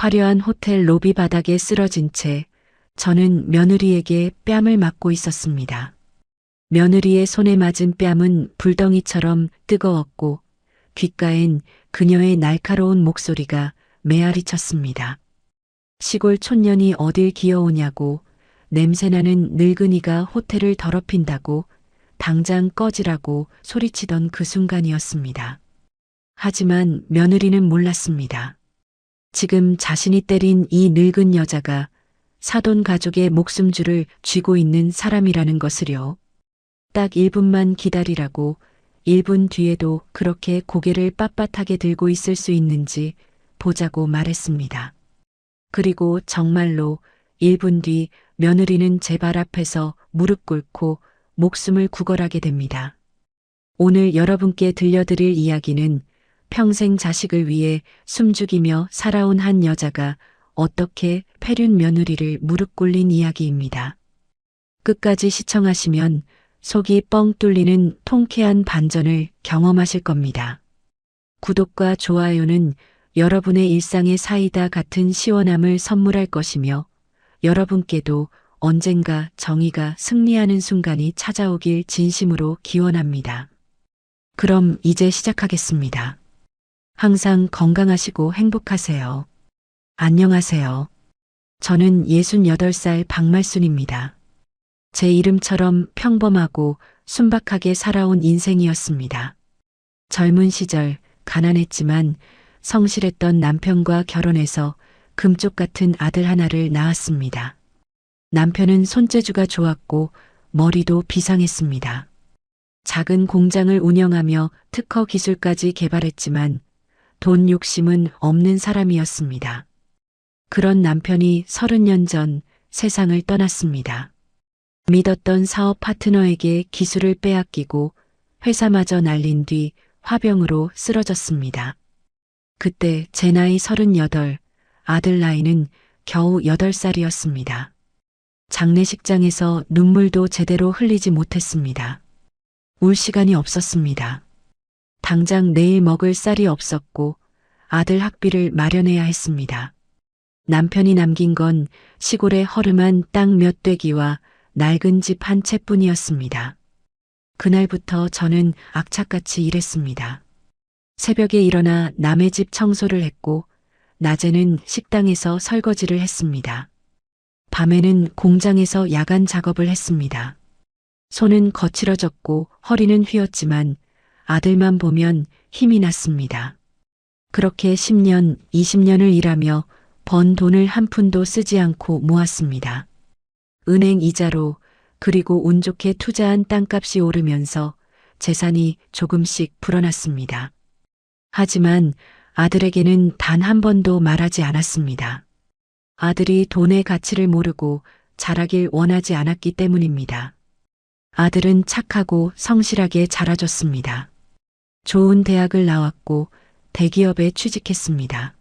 화려한 호텔 로비 바닥에 쓰러진 채 저는 며느리에게 뺨을 맞고 있었습니다. 며느리의 손에 맞은 뺨은 불덩이처럼 뜨거웠고 귓가엔 그녀의 날카로운 목소리가 메아리 쳤습니다. 시골 촌년이 어딜 기어오냐고, 냄새나는 늙은이가 호텔을 더럽힌다고, 당장 꺼지라고 소리치던 그 순간이었습니다. 하지만 며느리는 몰랐습니다. 지금 자신이 때린 이 늙은 여자가 사돈 가족의 목숨줄을 쥐고 있는 사람이라는 것을요. 딱 1분만 기다리라고, 1분 뒤에도 그렇게 고개를 빳빳하게 들고 있을 수 있는지 보자고 말했습니다. 그리고 정말로 1분 뒤 며느리는 제 발 앞에서 무릎 꿇고 목숨을 구걸하게 됩니다. 오늘 여러분께 들려드릴 이야기는 평생 자식을 위해 숨죽이며 살아온 한 여자가 어떻게 폐륜 며느리를 무릎 꿇린 이야기입니다. 끝까지 시청하시면 속이 뻥 뚫리는 통쾌한 반전을 경험하실 겁니다. 구독과 좋아요는 여러분의 일상의 사이다 같은 시원함을 선물할 것이며 여러분께도 언젠가 정의가 승리하는 순간이 찾아오길 진심으로 기원합니다. 그럼 이제 시작하겠습니다. 항상 건강하시고 행복하세요. 안녕하세요. 저는 68살 박말순입니다. 제 이름처럼 평범하고 순박하게 살아온 인생이었습니다. 젊은 시절 가난했지만 성실했던 남편과 결혼해서 금쪽 같은 아들 하나를 낳았습니다. 남편은 손재주가 좋았고 머리도 비상했습니다. 작은 공장을 운영하며 특허 기술까지 개발했지만 돈 욕심은 없는 사람이었습니다. 그런 남편이 30년 전 세상을 떠났습니다. 믿었던 사업 파트너에게 기술을 빼앗기고 회사마저 날린 뒤 화병으로 쓰러졌습니다. 그때 제 나이 38, 아들 나이는 겨우 8살이었습니다. 장례식장에서 눈물도 제대로 흘리지 못했습니다. 울 시간이 없었습니다. 당장 내일 먹을 쌀이 없었고 아들 학비를 마련해야 했습니다. 남편이 남긴 건 시골의 허름한 땅 몇 떼기와 낡은 집 한 채뿐이었습니다. 그날부터 저는 악착같이 일했습니다. 새벽에 일어나 남의 집 청소를 했고 낮에는 식당에서 설거지를 했습니다. 밤에는 공장에서 야간 작업을 했습니다. 손은 거칠어졌고 허리는 휘었지만 아들만 보면 힘이 났습니다. 그렇게 10년, 20년을 일하며 번 돈을 한 푼도 쓰지 않고 모았습니다. 은행 이자로 그리고 운 좋게 투자한 땅값이 오르면서 재산이 조금씩 불어났습니다. 하지만 아들에게는 단 한 번도 말하지 않았습니다. 아들이 돈의 가치를 모르고 자라길 원하지 않았기 때문입니다. 아들은 착하고 성실하게 자라줬습니다. 좋은 대학을 나왔고 대기업에 취직했습니다.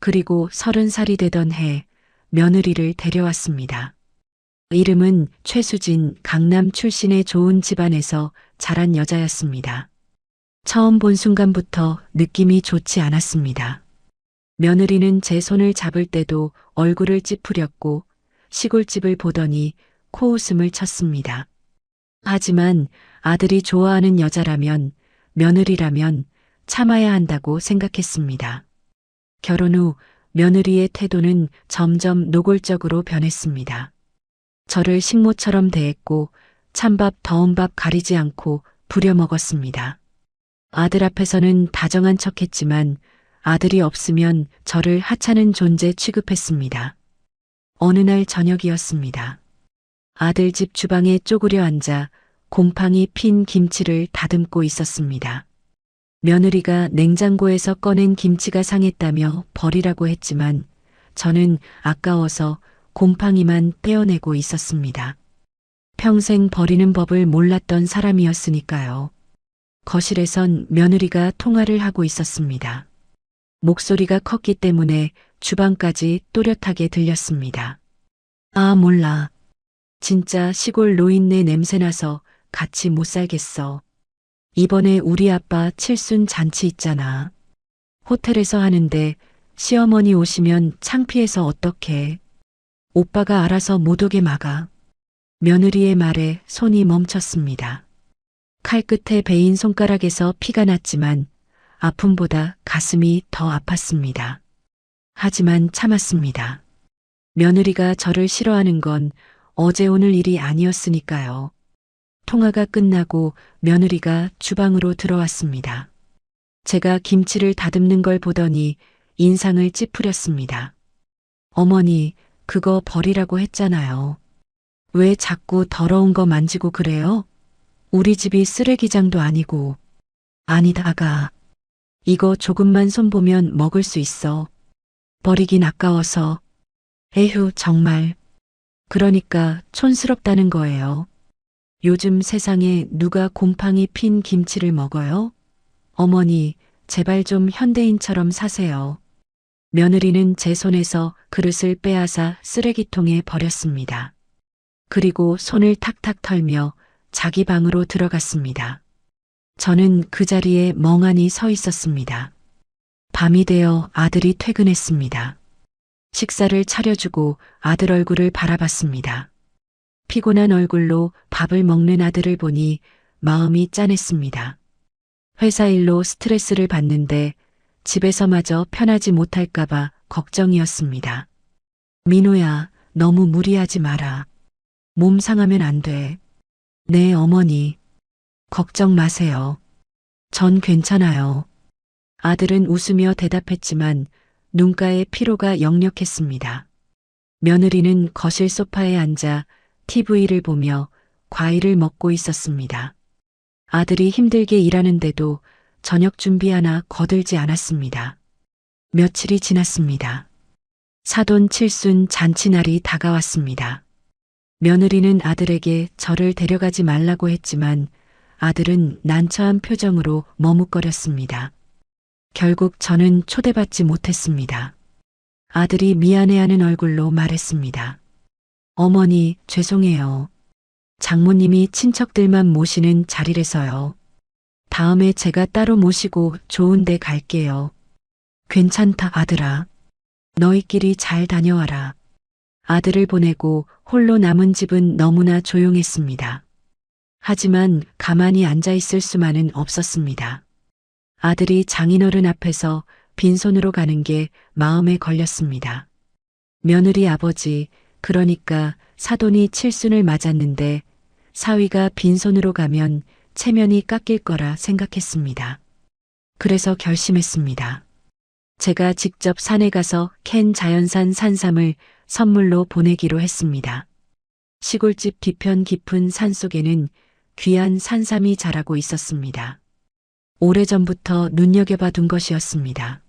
그리고 30살이 되던 해 며느리를 데려왔습니다. 이름은 최수진, 강남 출신의 좋은 집안에서 자란 여자였습니다. 처음 본 순간부터 느낌이 좋지 않았습니다. 며느리는 제 손을 잡을 때도 얼굴을 찌푸렸고 시골집을 보더니 코웃음을 쳤습니다. 하지만 아들이 좋아하는 여자라면, 며느리라면 참아야 한다고 생각했습니다. 결혼 후 며느리의 태도는 점점 노골적으로 변했습니다. 저를 식모처럼 대했고 찬밥 더운 밥 가리지 않고 부려먹었습니다. 아들 앞에서는 다정한 척했지만 아들이 없으면 저를 하찮은 존재 취급했습니다. 어느 날 저녁이었습니다. 아들 집 주방에 쪼그려 앉아 곰팡이 핀 김치를 다듬고 있었습니다. 며느리가 냉장고에서 꺼낸 김치가 상했다며 버리라고 했지만 저는 아까워서 곰팡이만 떼어내고 있었습니다. 평생 버리는 법을 몰랐던 사람이었으니까요. 거실에선 며느리가 통화를 하고 있었습니다. 목소리가 컸기 때문에 주방까지 또렷하게 들렸습니다. 아, 몰라. 진짜 시골 노인네 냄새나서 같이 못 살겠어. 이번에 우리 아빠 칠순 잔치 있잖아. 호텔에서 하는데 시어머니 오시면 창피해서 어떡해. 오빠가 알아서 못 오게 막아. 며느리의 말에 손이 멈췄습니다. 칼 끝에 베인 손가락에서 피가 났지만 아픔보다 가슴이 더 아팠습니다. 하지만 참았습니다. 며느리가 저를 싫어하는 건 어제 오늘 일이 아니었으니까요. 통화가 끝나고 며느리가 주방으로 들어왔습니다. 제가 김치를 다듬는 걸 보더니 인상을 찌푸렸습니다. 어머니, 그거 버리라고 했잖아요. 왜 자꾸 더러운 거 만지고 그래요? 우리 집이 쓰레기장도 아니고. 아니다가. 이거 조금만 손보면 먹을 수 있어. 버리긴 아까워서. 에휴, 정말. 그러니까 촌스럽다는 거예요. 요즘 세상에 누가 곰팡이 핀 김치를 먹어요? 어머니, 제발 좀 현대인처럼 사세요. 며느리는 제 손에서 그릇을 빼앗아 쓰레기통에 버렸습니다. 그리고 손을 탁탁 털며 자기 방으로 들어갔습니다. 저는 그 자리에 멍하니 서 있었습니다. 밤이 되어 아들이 퇴근했습니다. 식사를 차려주고 아들 얼굴을 바라봤습니다. 피곤한 얼굴로 밥을 먹는 아들을 보니 마음이 짠했습니다. 회사 일로 스트레스를 받는데 집에서마저 편하지 못할까봐 걱정이었습니다. 민호야, 너무 무리하지 마라. 몸 상하면 안 돼. 네, 어머니. 걱정 마세요. 전 괜찮아요. 아들은 웃으며 대답했지만 눈가에 피로가 역력했습니다. 며느리는 거실 소파에 앉아 TV를 보며 과일을 먹고 있었습니다. 아들이 힘들게 일하는데도 저녁 준비 하나 거들지 않았습니다. 며칠이 지났습니다. 사돈 칠순 잔치날이 다가왔습니다. 며느리는 아들에게 저를 데려가지 말라고 했지만 아들은 난처한 표정으로 머뭇거렸습니다. 결국 저는 초대받지 못했습니다. 아들이 미안해하는 얼굴로 말했습니다. 어머니, 죄송해요. 장모님이 친척들만 모시는 자리라서요. 다음에 제가 따로 모시고 좋은 데 갈게요. 괜찮다, 아들아. 너희끼리 잘 다녀와라. 아들을 보내고 홀로 남은 집은 너무나 조용했습니다. 하지만 가만히 앉아 있을 수만은 없었습니다. 아들이 장인어른 앞에서 빈손으로 가는 게 마음에 걸렸습니다. 며느리 아버지, 그러니까 사돈이 칠순을 맞았는데 사위가 빈손으로 가면 체면이 깎일 거라 생각했습니다. 그래서 결심했습니다. 제가 직접 산에 가서 캔 자연산 산삼을 선물로 보내기로 했습니다. 시골집 뒤편 깊은 산속에는 귀한 산삼이 자라고 있었습니다. 오래전부터 눈여겨봐 둔 것이었습니다.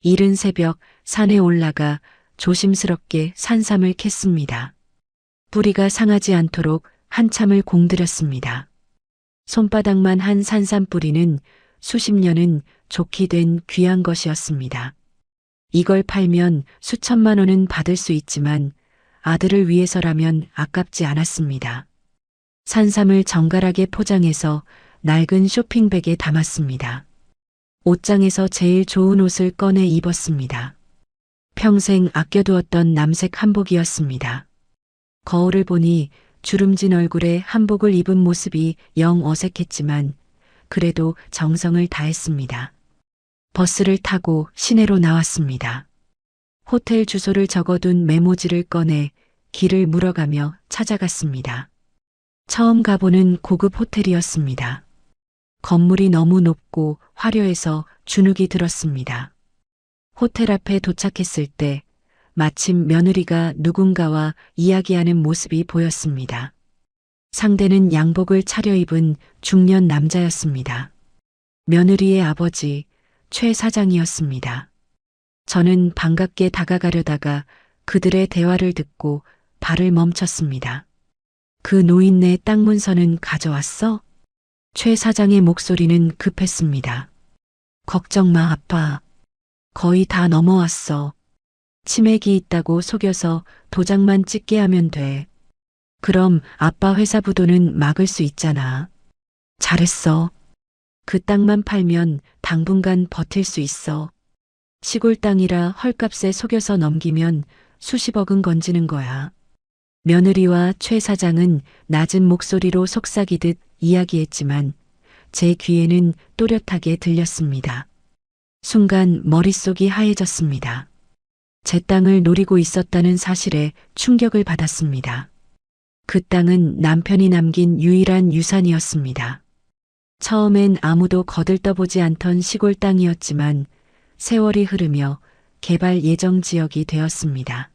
이른 새벽 산에 올라가 조심스럽게 산삼을 캤습니다. 뿌리가 상하지 않도록 한참을 공들였습니다. 손바닥만 한 산삼 뿌리는 수십 년은 좋게 된 귀한 것이었습니다. 이걸 팔면 수천만 원은 받을 수 있지만 아들을 위해서라면 아깝지 않았습니다. 산삼을 정갈하게 포장해서 낡은 쇼핑백에 담았습니다. 옷장에서 제일 좋은 옷을 꺼내 입었습니다. 평생 아껴두었던 남색 한복이었습니다. 거울을 보니 주름진 얼굴에 한복을 입은 모습이 영 어색했지만 그래도 정성을 다했습니다. 버스를 타고 시내로 나왔습니다. 호텔 주소를 적어둔 메모지를 꺼내 길을 물어가며 찾아갔습니다. 처음 가보는 고급 호텔이었습니다. 건물이 너무 높고 화려해서 주눅이 들었습니다. 호텔 앞에 도착했을 때 마침 며느리가 누군가와 이야기하는 모습이 보였습니다. 상대는 양복을 차려입은 중년 남자였습니다. 며느리의 아버지 최 사장이었습니다. 저는 반갑게 다가가려다가 그들의 대화를 듣고 발을 멈췄습니다. 그 노인네 땅 문서는 가져왔어? 최 사장의 목소리는 급했습니다. 걱정 마, 아빠. 거의 다 넘어왔어. 치맥이 있다고 속여서 도장만 찍게 하면 돼. 그럼 아빠 회사 부도는 막을 수 있잖아. 잘했어. 그 땅만 팔면 당분간 버틸 수 있어. 시골 땅이라 헐값에 속여서 넘기면 수십억은 건지는 거야. 며느리와 최 사장은 낮은 목소리로 속삭이듯 이야기했지만 제 귀에는 또렷하게 들렸습니다. 순간 머릿속이 하얘졌습니다. 제 땅을 노리고 있었다는 사실에 충격을 받았습니다. 그 땅은 남편이 남긴 유일한 유산이었습니다. 처음엔 아무도 거들떠보지 않던 시골 땅이었지만 세월이 흐르며 개발 예정 지역이 되었습니다.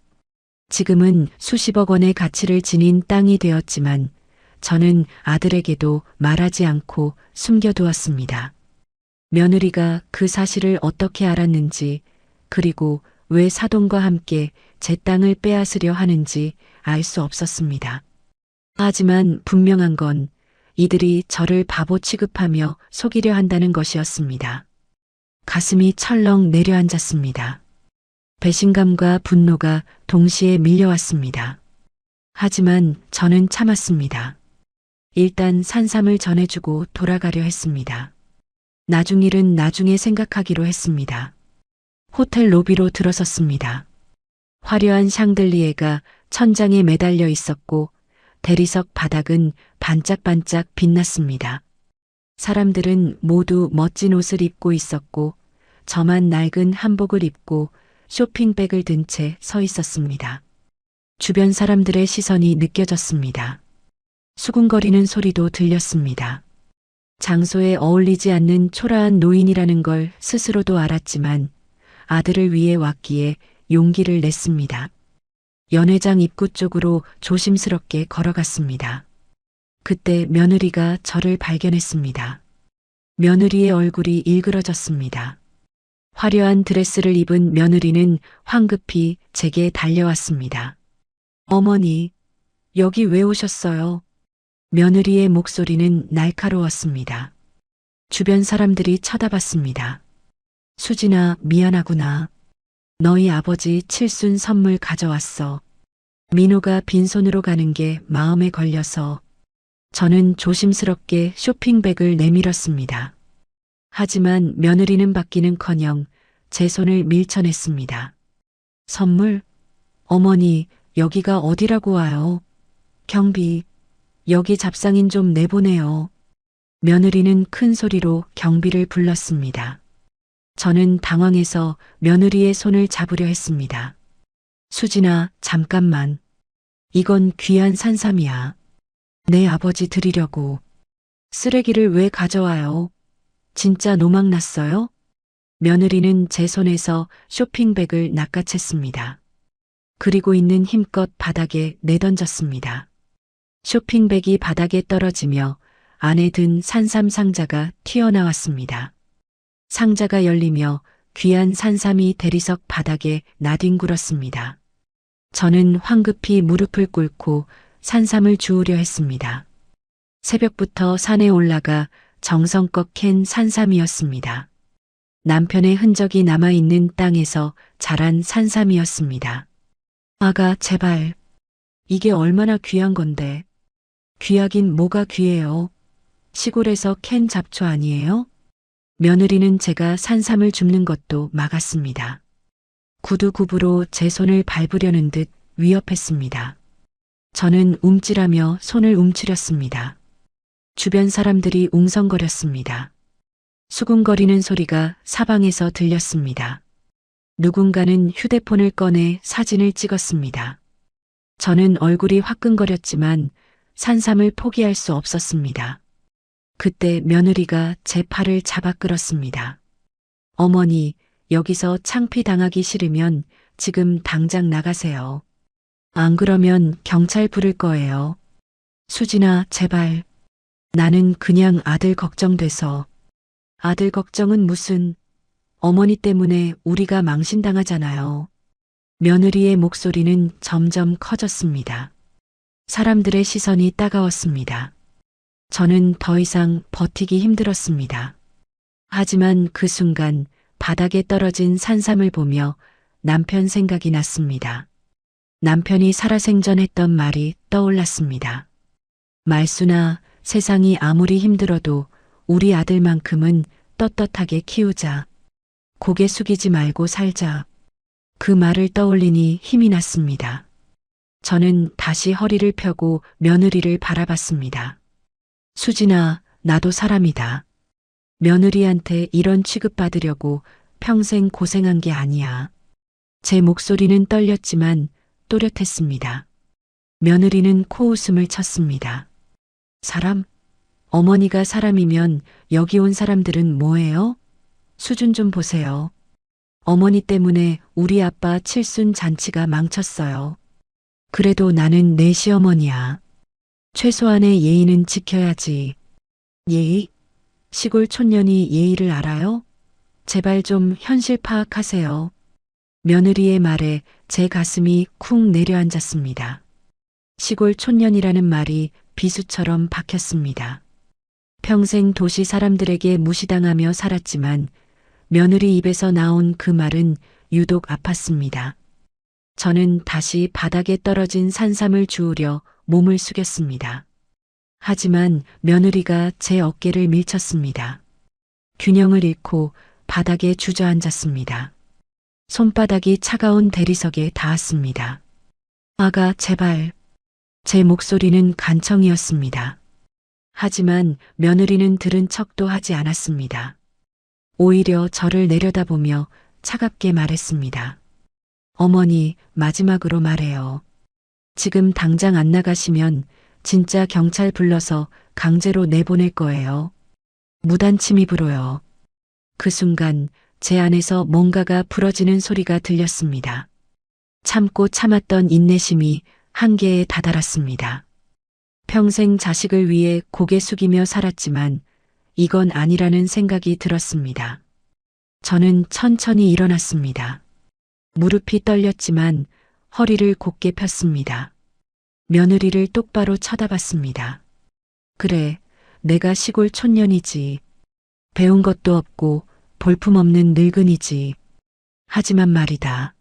지금은 수십억 원의 가치를 지닌 땅이 되었지만 저는 아들에게도 말하지 않고 숨겨두었습니다. 며느리가 그 사실을 어떻게 알았는지, 그리고 왜 사돈과 함께 제 땅을 빼앗으려 하는지 알 수 없었습니다. 하지만 분명한 건 이들이 저를 바보 취급하며 속이려 한다는 것이었습니다. 가슴이 철렁 내려앉았습니다. 배신감과 분노가 동시에 밀려왔습니다. 하지만 저는 참았습니다. 일단 산삼을 전해주고 돌아가려 했습니다. 나중 일은 나중에 생각하기로 했습니다. 호텔 로비로 들어섰습니다. 화려한 샹들리에가 천장에 매달려 있었고 대리석 바닥은 반짝반짝 빛났습니다. 사람들은 모두 멋진 옷을 입고 있었고 저만 낡은 한복을 입고 쇼핑백을 든 채 서 있었습니다. 주변 사람들의 시선이 느껴졌습니다. 수군거리는 소리도 들렸습니다. 장소에 어울리지 않는 초라한 노인이라는 걸 스스로도 알았지만 아들을 위해 왔기에 용기를 냈습니다. 연회장 입구 쪽으로 조심스럽게 걸어갔습니다. 그때 며느리가 저를 발견했습니다. 며느리의 얼굴이 일그러졌습니다. 화려한 드레스를 입은 며느리는 황급히 제게 달려왔습니다. 어머니, 여기 왜 오셨어요? 며느리의 목소리는 날카로웠습니다. 주변 사람들이 쳐다봤습니다. 수진아, 미안하구나. 너희 아버지 칠순 선물 가져왔어. 민호가 빈손으로 가는 게 마음에 걸려서. 저는 조심스럽게 쇼핑백을 내밀었습니다. 하지만 며느리는 받기는커녕 제 손을 밀쳐냈습니다. 선물? 어머니, 여기가 어디라고 와요? 경비, 여기 잡상인 좀 내보내요. 며느리는 큰 소리로 경비를 불렀습니다. 저는 당황해서 며느리의 손을 잡으려 했습니다. 수진아, 잠깐만. 이건 귀한 산삼이야. 내 아버지 드리려고. 쓰레기를 왜 가져와요? 진짜 노망났어요? 며느리는 제 손에서 쇼핑백을 낚아챘습니다. 그리고 있는 힘껏 바닥에 내던졌습니다. 쇼핑백이 바닥에 떨어지며 안에 든 산삼 상자가 튀어나왔습니다. 상자가 열리며 귀한 산삼이 대리석 바닥에 나뒹굴었습니다. 저는 황급히 무릎을 꿇고 산삼을 주우려 했습니다. 새벽부터 산에 올라가 정성껏 캔 산삼이었습니다. 남편의 흔적이 남아있는 땅에서 자란 산삼이었습니다. 아가, 제발. 이게 얼마나 귀한 건데. 귀하긴 뭐가 귀해요. 시골에서 캔 잡초 아니에요? 며느리는 제가 산삼을 줍는 것도 막았습니다. 구두굽으로 제 손을 밟으려는 듯 위협했습니다. 저는 움찔하며 손을 움츠렸습니다. 주변 사람들이 웅성거렸습니다. 수군거리는 소리가 사방에서 들렸습니다. 누군가는 휴대폰을 꺼내 사진을 찍었습니다. 저는 얼굴이 화끈거렸지만 산삼을 포기할 수 없었습니다. 그때 며느리가 제 팔을 잡아 끌었습니다. 어머니, 여기서 창피당하기 싫으면 지금 당장 나가세요. 안 그러면 경찰 부를 거예요. 수진아, 제발. 나는 그냥 아들 걱정돼서. 아들 걱정은 무슨. 어머니 때문에 우리가 망신당하잖아요. 며느리의 목소리는 점점 커졌습니다. 사람들의 시선이 따가웠습니다. 저는 더 이상 버티기 힘들었습니다. 하지만 그 순간 바닥에 떨어진 산삼을 보며 남편 생각이 났습니다. 남편이 살아생전했던 말이 떠올랐습니다. 말순아, 세상이 아무리 힘들어도 우리 아들만큼은 떳떳하게 키우자. 고개 숙이지 말고 살자. 그 말을 떠올리니 힘이 났습니다. 저는 다시 허리를 펴고 며느리를 바라봤습니다. 수진아, 나도 사람이다. 며느리한테 이런 취급받으려고 평생 고생한 게 아니야. 제 목소리는 떨렸지만 또렷했습니다. 며느리는 코웃음을 쳤습니다. 사람? 어머니가 사람이면 여기 온 사람들은 뭐예요? 수준 좀 보세요. 어머니 때문에 우리 아빠 칠순 잔치가 망쳤어요. 그래도 나는 내 시어머니야. 최소한의 예의는 지켜야지. 예의? 시골 촌년이 예의를 알아요? 제발 좀 현실 파악하세요. 며느리의 말에 제 가슴이 쿵 내려앉았습니다. 시골 촌년이라는 말이 비수처럼 박혔습니다. 평생 도시 사람들에게 무시당하며 살았지만 며느리 입에서 나온 그 말은 유독 아팠습니다. 저는 다시 바닥에 떨어진 산삼을 주우려 몸을 숙였습니다. 하지만 며느리가 제 어깨를 밀쳤습니다. 균형을 잃고 바닥에 주저앉았습니다. 손바닥이 차가운 대리석에 닿았습니다. 아가, 제발. 제 목소리는 간청이었습니다. 하지만 며느리는 들은 척도 하지 않았습니다. 오히려 저를 내려다보며 차갑게 말했습니다. 어머니, 마지막으로 말해요. 지금 당장 안 나가시면 진짜 경찰 불러서 강제로 내보낼 거예요. 무단 침입으로요. 그 순간 제 안에서 뭔가가 부러지는 소리가 들렸습니다. 참고 참았던 인내심이 한계에 다다랐습니다. 평생 자식을 위해 고개 숙이며 살았지만 이건 아니라는 생각이 들었습니다. 저는 천천히 일어났습니다. 무릎이 떨렸지만 허리를 곧게 폈습니다. 며느리를 똑바로 쳐다봤습니다. 그래, 내가 시골 촌년이지. 배운 것도 없고 볼품없는 늙은이지. 하지만 말이다.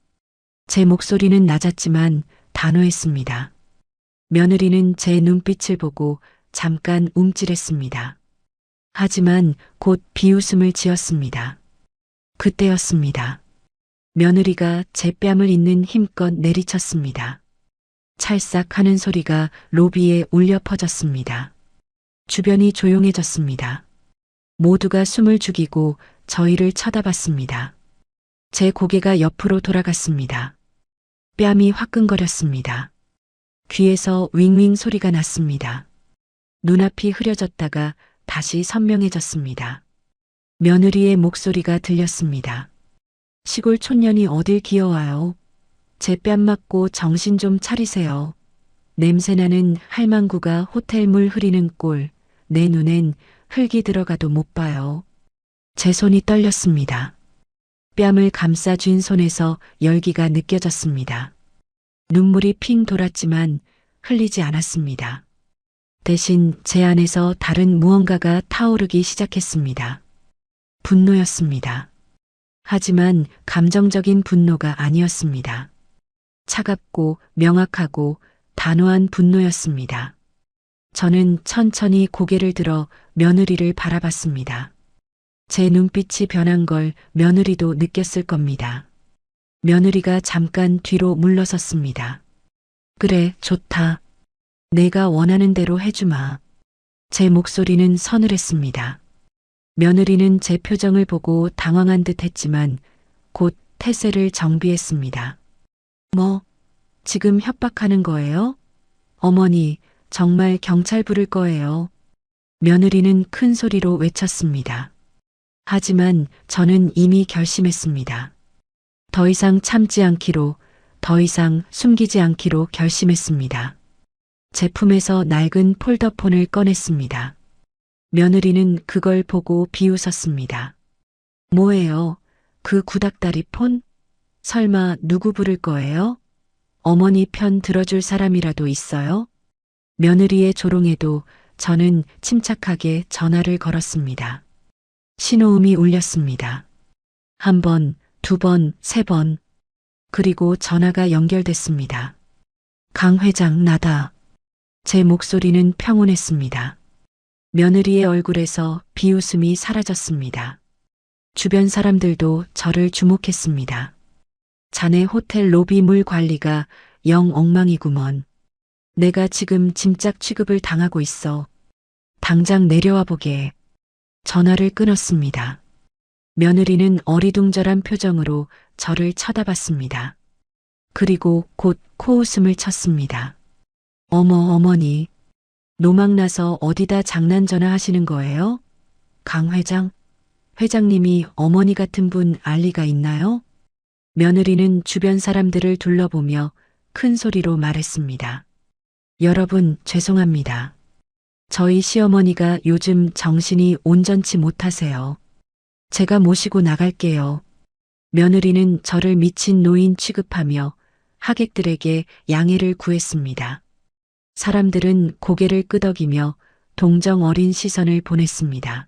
제 목소리는 낮았지만 단호했습니다. 며느리는 제 눈빛을 보고 잠깐 움찔했습니다. 하지만 곧 비웃음을 지었습니다. 그때였습니다. 며느리가 제 뺨을 잇는 힘껏 내리쳤습니다. 찰싹 하는 소리가 로비에 울려 퍼졌습니다. 주변이 조용해졌습니다. 모두가 숨을 죽이고 저희를 쳐다봤습니다. 제 고개가 옆으로 돌아갔습니다. 뺨이 화끈거렸습니다. 귀에서 윙윙 소리가 났습니다. 눈앞이 흐려졌다가 다시 선명해졌습니다. 며느리의 목소리가 들렸습니다. 시골 촌년이 어딜 기어와요. 제 뺨 맞고 정신 좀 차리세요. 냄새나는 할망구가 호텔 물 흐리는 꼴, 내 눈엔 흙이 들어가도 못 봐요. 제 손이 떨렸습니다. 뺨을 감싸쥔 손에서 열기가 느껴졌습니다. 눈물이 핑 돌았지만 흘리지 않았습니다. 대신 제 안에서 다른 무언가가 타오르기 시작했습니다. 분노였습니다. 하지만 감정적인 분노가 아니었습니다. 차갑고 명확하고 단호한 분노였습니다. 저는 천천히 고개를 들어 며느리를 바라봤습니다. 제 눈빛이 변한 걸 며느리도 느꼈을 겁니다. 며느리가 잠깐 뒤로 물러섰습니다. 그래, 좋다. 내가 원하는 대로 해주마. 제 목소리는 서늘했습니다. 며느리는 제 표정을 보고 당황한 듯 했지만 곧 태세를 정비했습니다. 뭐, 지금 협박하는 거예요? 어머니, 정말 경찰 부를 거예요. 며느리는 큰 소리로 외쳤습니다. 하지만 저는 이미 결심했습니다. 더 이상 참지 않기로, 더 이상 숨기지 않기로 결심했습니다. 제 품에서 낡은 폴더폰을 꺼냈습니다. 며느리는 그걸 보고 비웃었습니다. 뭐예요? 그 구닥다리 폰? 설마 누구 부를 거예요? 어머니 편 들어줄 사람이라도 있어요? 며느리의 조롱에도 저는 침착하게 전화를 걸었습니다. 신호음이 울렸습니다. 한 번, 두 번, 세 번. 그리고 전화가 연결됐습니다. 강 회장, 나다. 제 목소리는 평온했습니다. 며느리의 얼굴에서 비웃음이 사라졌습니다. 주변 사람들도 저를 주목했습니다. 자네 호텔 로비 물 관리가 영 엉망이구먼. 내가 지금 짐짝 취급을 당하고 있어. 당장 내려와 보게. 전화를 끊었습니다. 며느리는 어리둥절한 표정으로 저를 쳐다봤습니다. 그리고 곧 코웃음을 쳤습니다. 어머, 어머니. 노망나서 어디다 장난 전화하시는 거예요? 강 회장? 회장님이 어머니 같은 분 알 리가 있나요? 며느리는 주변 사람들을 둘러보며 큰 소리로 말했습니다. 여러분, 죄송합니다. 저희 시어머니가 요즘 정신이 온전치 못하세요. 제가 모시고 나갈게요. 며느리는 저를 미친 노인 취급하며 하객들에게 양해를 구했습니다. 사람들은 고개를 끄덕이며 동정 어린 시선을 보냈습니다.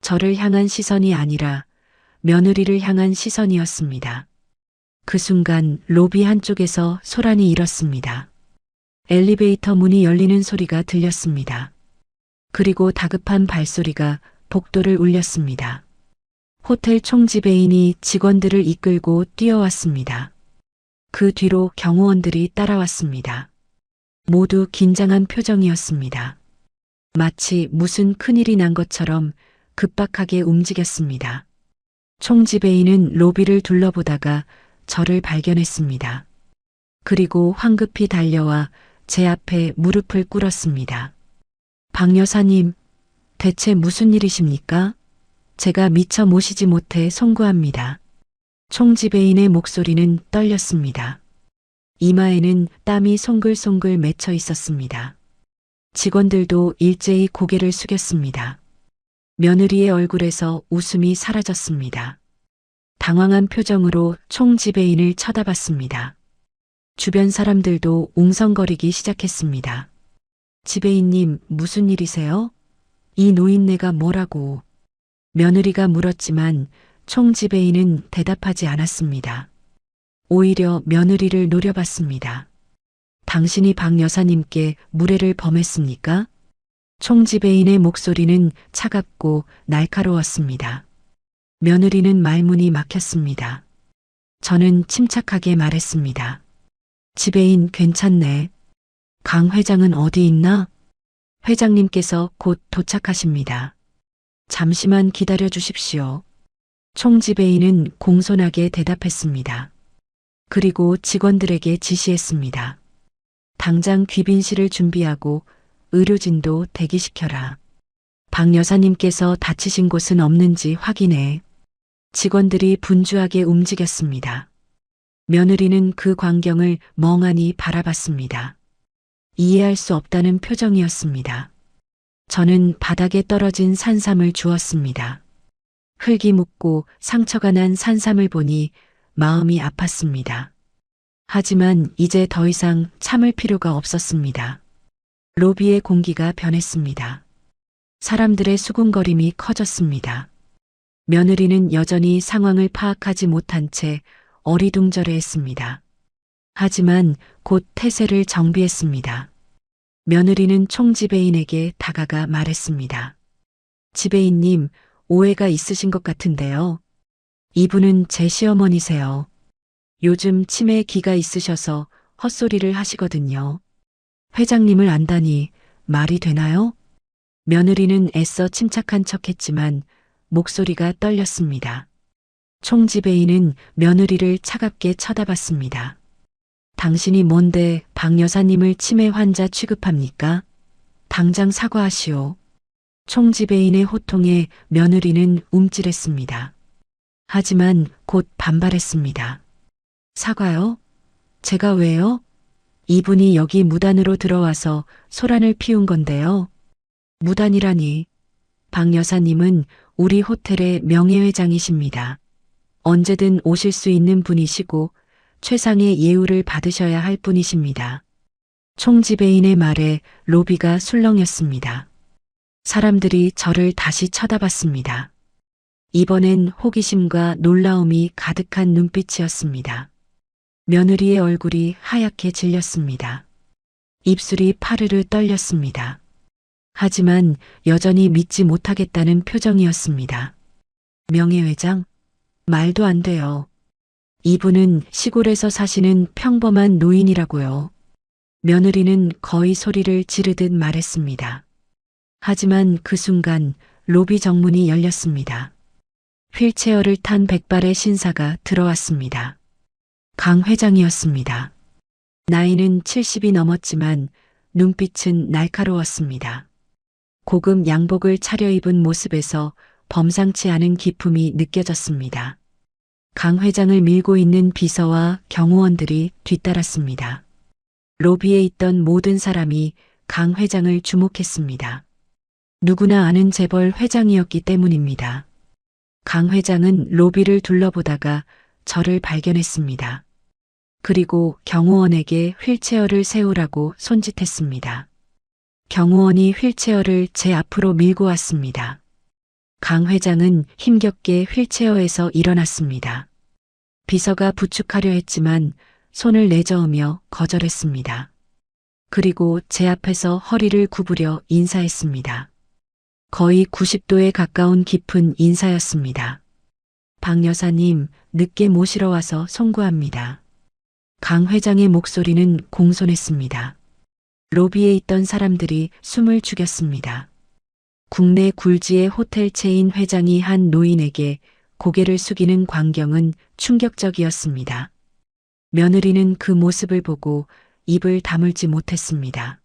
저를 향한 시선이 아니라 며느리를 향한 시선이었습니다. 그 순간 로비 한쪽에서 소란이 일었습니다. 엘리베이터 문이 열리는 소리가 들렸습니다. 그리고 다급한 발소리가 복도를 울렸습니다. 호텔 총지배인이 직원들을 이끌고 뛰어왔습니다. 그 뒤로 경호원들이 따라왔습니다. 모두 긴장한 표정이었습니다. 마치 무슨 큰일이 난 것처럼 급박하게 움직였습니다. 총지배인은 로비를 둘러보다가 저를 발견했습니다. 그리고 황급히 달려와 제 앞에 무릎을 꿇었습니다. 박 여사님, 대체 무슨 일이십니까? 제가 미처 모시지 못해 송구합니다. 총지배인의 목소리는 떨렸습니다. 이마에는 땀이 송글송글 맺혀 있었습니다. 직원들도 일제히 고개를 숙였습니다. 며느리의 얼굴에서 웃음이 사라졌습니다. 당황한 표정으로 총지배인을 쳐다봤습니다. 주변 사람들도 웅성거리기 시작했습니다. 지배인님, 무슨 일이세요? 이 노인네가 뭐라고? 며느리가 물었지만 총지배인은 대답하지 않았습니다. 오히려 며느리를 노려봤습니다. 당신이 박 여사님께 무례를 범했습니까? 총지배인의 목소리는 차갑고 날카로웠습니다. 며느리는 말문이 막혔습니다. 저는 침착하게 말했습니다. 지배인 괜찮네. 강 회장은 어디 있나? 회장님께서 곧 도착하십니다. 잠시만 기다려 주십시오. 총지배인은 공손하게 대답했습니다. 그리고 직원들에게 지시했습니다. 당장 귀빈실을 준비하고 의료진도 대기시켜라. 박 여사님께서 다치신 곳은 없는지 확인해. 직원들이 분주하게 움직였습니다. 며느리는 그 광경을 멍하니 바라봤습니다. 이해할 수 없다는 표정이었습니다. 저는 바닥에 떨어진 산삼을 주었습니다. 흙이 묻고 상처가 난 산삼을 보니 마음이 아팠습니다. 하지만 이제 더 이상 참을 필요가 없었습니다. 로비의 공기가 변했습니다. 사람들의 수군거림이 커졌습니다. 며느리는 여전히 상황을 파악하지 못한 채 어리둥절해했습니다. 하지만 곧 태세를 정비했습니다. 며느리는 총지배인에게 다가가 말했습니다. 지배인님, 오해가 있으신 것 같은데요. 이분은 제 시어머니세요. 요즘 치매 기가 있으셔서 헛소리를 하시거든요. 회장님을 안다니 말이 되나요? 며느리는 애써 침착한 척했지만 목소리가 떨렸습니다. 총지배인은 며느리를 차갑게 쳐다봤습니다. 당신이 뭔데 박 여사님을 치매 환자 취급합니까? 당장 사과하시오. 총지배인의 호통에 며느리는 움찔했습니다. 하지만 곧 반발했습니다. 사과요? 제가 왜요? 이분이 여기 무단으로 들어와서 소란을 피운 건데요. 무단이라니. 박 여사님은 우리 호텔의 명예회장이십니다. 언제든 오실 수 있는 분이시고 최상의 예우를 받으셔야 할 분이십니다. 총지배인의 말에 로비가 술렁였습니다. 사람들이 저를 다시 쳐다봤습니다. 이번엔 호기심과 놀라움이 가득한 눈빛이었습니다. 며느리의 얼굴이 하얗게 질렸습니다. 입술이 파르르 떨렸습니다. 하지만 여전히 믿지 못하겠다는 표정이었습니다. 명예회장? 말도 안 돼요. 이분은 시골에서 사시는 평범한 노인이라고요. 며느리는 거의 소리를 지르듯 말했습니다. 하지만 그 순간 로비 정문이 열렸습니다. 휠체어를 탄 백발의 신사가 들어왔습니다. 강 회장이었습니다. 나이는 70이 넘었지만 눈빛은 날카로웠습니다. 고급 양복을 차려입은 모습에서 범상치 않은 기품이 느껴졌습니다. 강 회장을 밀고 있는 비서와 경호원들이 뒤따랐습니다. 로비에 있던 모든 사람이 강 회장을 주목했습니다. 누구나 아는 재벌 회장이었기 때문입니다. 강 회장은 로비를 둘러보다가 저를 발견했습니다. 그리고 경호원에게 휠체어를 세우라고 손짓했습니다. 경호원이 휠체어를 제 앞으로 밀고 왔습니다. 강 회장은 힘겹게 휠체어에서 일어났습니다. 비서가 부축하려 했지만 손을 내저으며 거절했습니다. 그리고 제 앞에서 허리를 구부려 인사했습니다. 거의 90도에 가까운 깊은 인사였습니다. 박 여사님, 늦게 모시러 와서 송구합니다. 강 회장의 목소리는 공손했습니다. 로비에 있던 사람들이 숨을 죽였습니다. 국내 굴지의 호텔 체인 회장이 한 노인에게 고개를 숙이는 광경은 충격적이었습니다. 며느리는 그 모습을 보고 입을 다물지 못했습니다.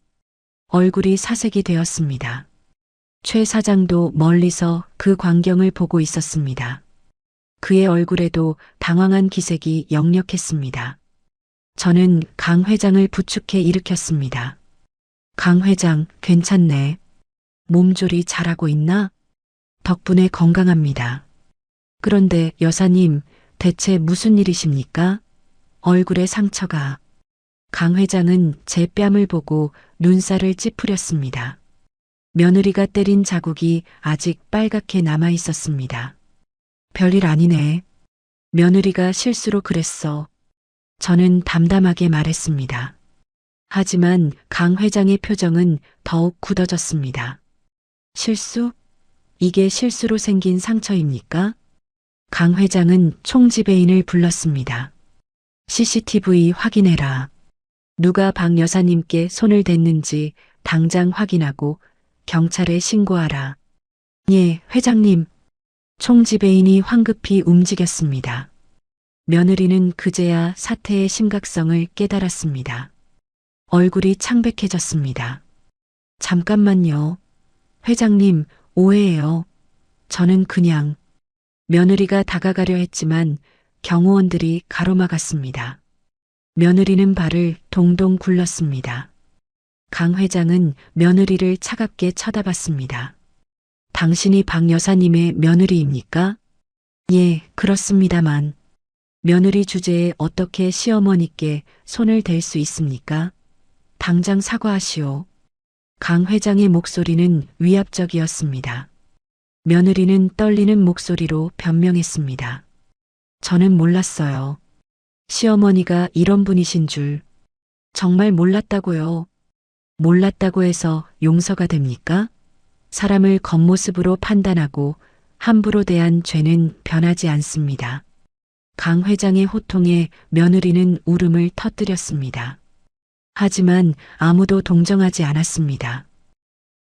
얼굴이 사색이 되었습니다. 최 사장도 멀리서 그 광경을 보고 있었습니다. 그의 얼굴에도 당황한 기색이 역력했습니다. 저는 강 회장을 부축해 일으켰습니다. 강 회장, 괜찮네. 몸조리 잘하고 있나? 덕분에 건강합니다. 그런데 여사님, 대체 무슨 일이십니까? 얼굴에 상처가. 강 회장은 제 뺨을 보고 눈살을 찌푸렸습니다. 며느리가 때린 자국이 아직 빨갛게 남아 있었습니다. 별일 아니네. 며느리가 실수로 그랬어. 저는 담담하게 말했습니다. 하지만 강 회장의 표정은 더욱 굳어졌습니다. 실수? 이게 실수로 생긴 상처입니까? 강 회장은 총지배인을 불렀습니다. CCTV 확인해라. 누가 박 여사님께 손을 댔는지 당장 확인하고 경찰에 신고하라. 예, 회장님. 총지배인이 황급히 움직였습니다. 며느리는 그제야 사태의 심각성을 깨달았습니다. 얼굴이 창백해졌습니다. 잠깐만요. 회장님, 오해예요. 저는 그냥. 며느리가 다가가려 했지만 경호원들이 가로막았습니다. 며느리는 발을 동동 굴렀습니다. 강 회장은 며느리를 차갑게 쳐다봤습니다. 당신이 박 여사님의 며느리입니까? 예, 그렇습니다만. 며느리 주제에 어떻게 시어머니께 손을 댈 수 있습니까? 당장 사과하시오. 강 회장의 목소리는 위압적이었습니다. 며느리는 떨리는 목소리로 변명했습니다. 저는 몰랐어요. 시어머니가 이런 분이신 줄. 정말 몰랐다고요. 몰랐다고 해서 용서가 됩니까? 사람을 겉모습으로 판단하고 함부로 대한 죄는 변하지 않습니다. 강 회장의 호통에 며느리는 울음을 터뜨렸습니다. 하지만 아무도 동정하지 않았습니다.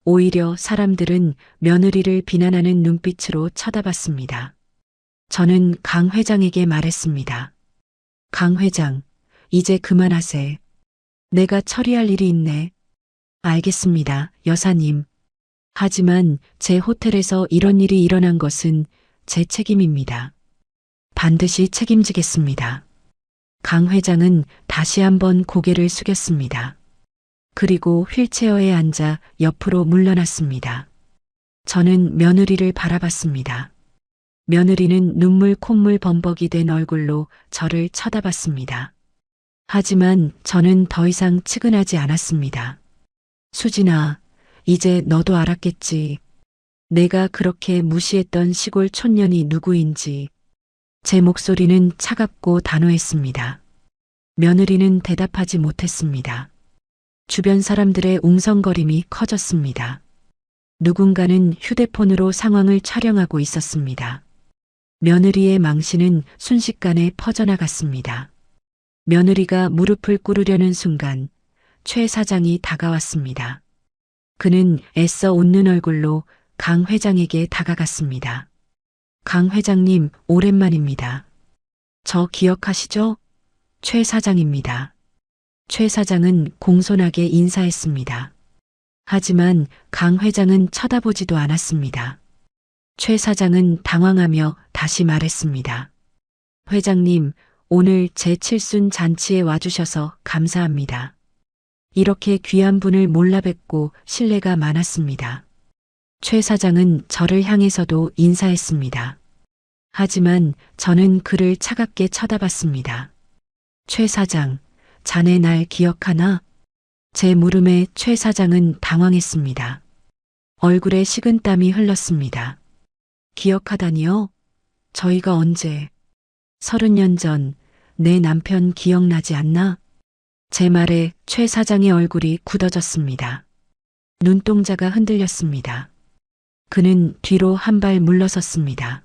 오히려 사람들은 며느리를 비난하는 눈빛으로 쳐다봤습니다. 저는 강 회장에게 말했습니다. 강 회장, 이제 그만하세. 내가 처리할 일이 있네. 알겠습니다, 여사님. 하지만 제 호텔에서 이런 일이 일어난 것은 제 책임입니다. 반드시 책임지겠습니다. 강 회장은 다시 한번 고개를 숙였습니다. 그리고 휠체어에 앉아 옆으로 물러났습니다. 저는 며느리를 바라봤습니다. 며느리는 눈물 콧물 범벅이 된 얼굴로 저를 쳐다봤습니다. 하지만 저는 더 이상 측은하지 않았습니다. 수진아, 이제 너도 알았겠지. 내가 그렇게 무시했던 시골 촌년이 누구인지. 제 목소리는 차갑고 단호했습니다. 며느리는 대답하지 못했습니다. 주변 사람들의 웅성거림이 커졌습니다. 누군가는 휴대폰으로 상황을 촬영하고 있었습니다. 며느리의 망신은 순식간에 퍼져나갔습니다. 며느리가 무릎을 꿇으려는 순간 최 사장이 다가왔습니다. 그는 애써 웃는 얼굴로 강 회장에게 다가갔습니다. 강 회장님, 오랜만입니다. 저 기억하시죠? 최 사장입니다. 최 사장은 공손하게 인사했습니다. 하지만 강 회장은 쳐다보지도 않았습니다. 최 사장은 당황하며 다시 말했습니다. 회장님, 오늘 제 칠순 잔치에 와주셔서 감사합니다. 이렇게 귀한 분을 몰라 뵙고 신뢰가 많았습니다. 최 사장은 저를 향해서도 인사했습니다. 하지만 저는 그를 차갑게 쳐다봤습니다. 최 사장, 자네 날 기억하나? 제 물음에 최 사장은 당황했습니다. 얼굴에 식은땀이 흘렀습니다. 기억하다니요? 저희가 언제? 30년 전 내 남편 기억나지 않나? 제 말에 최 사장의 얼굴이 굳어졌습니다. 눈동자가 흔들렸습니다. 그는 뒤로 한 발 물러섰습니다.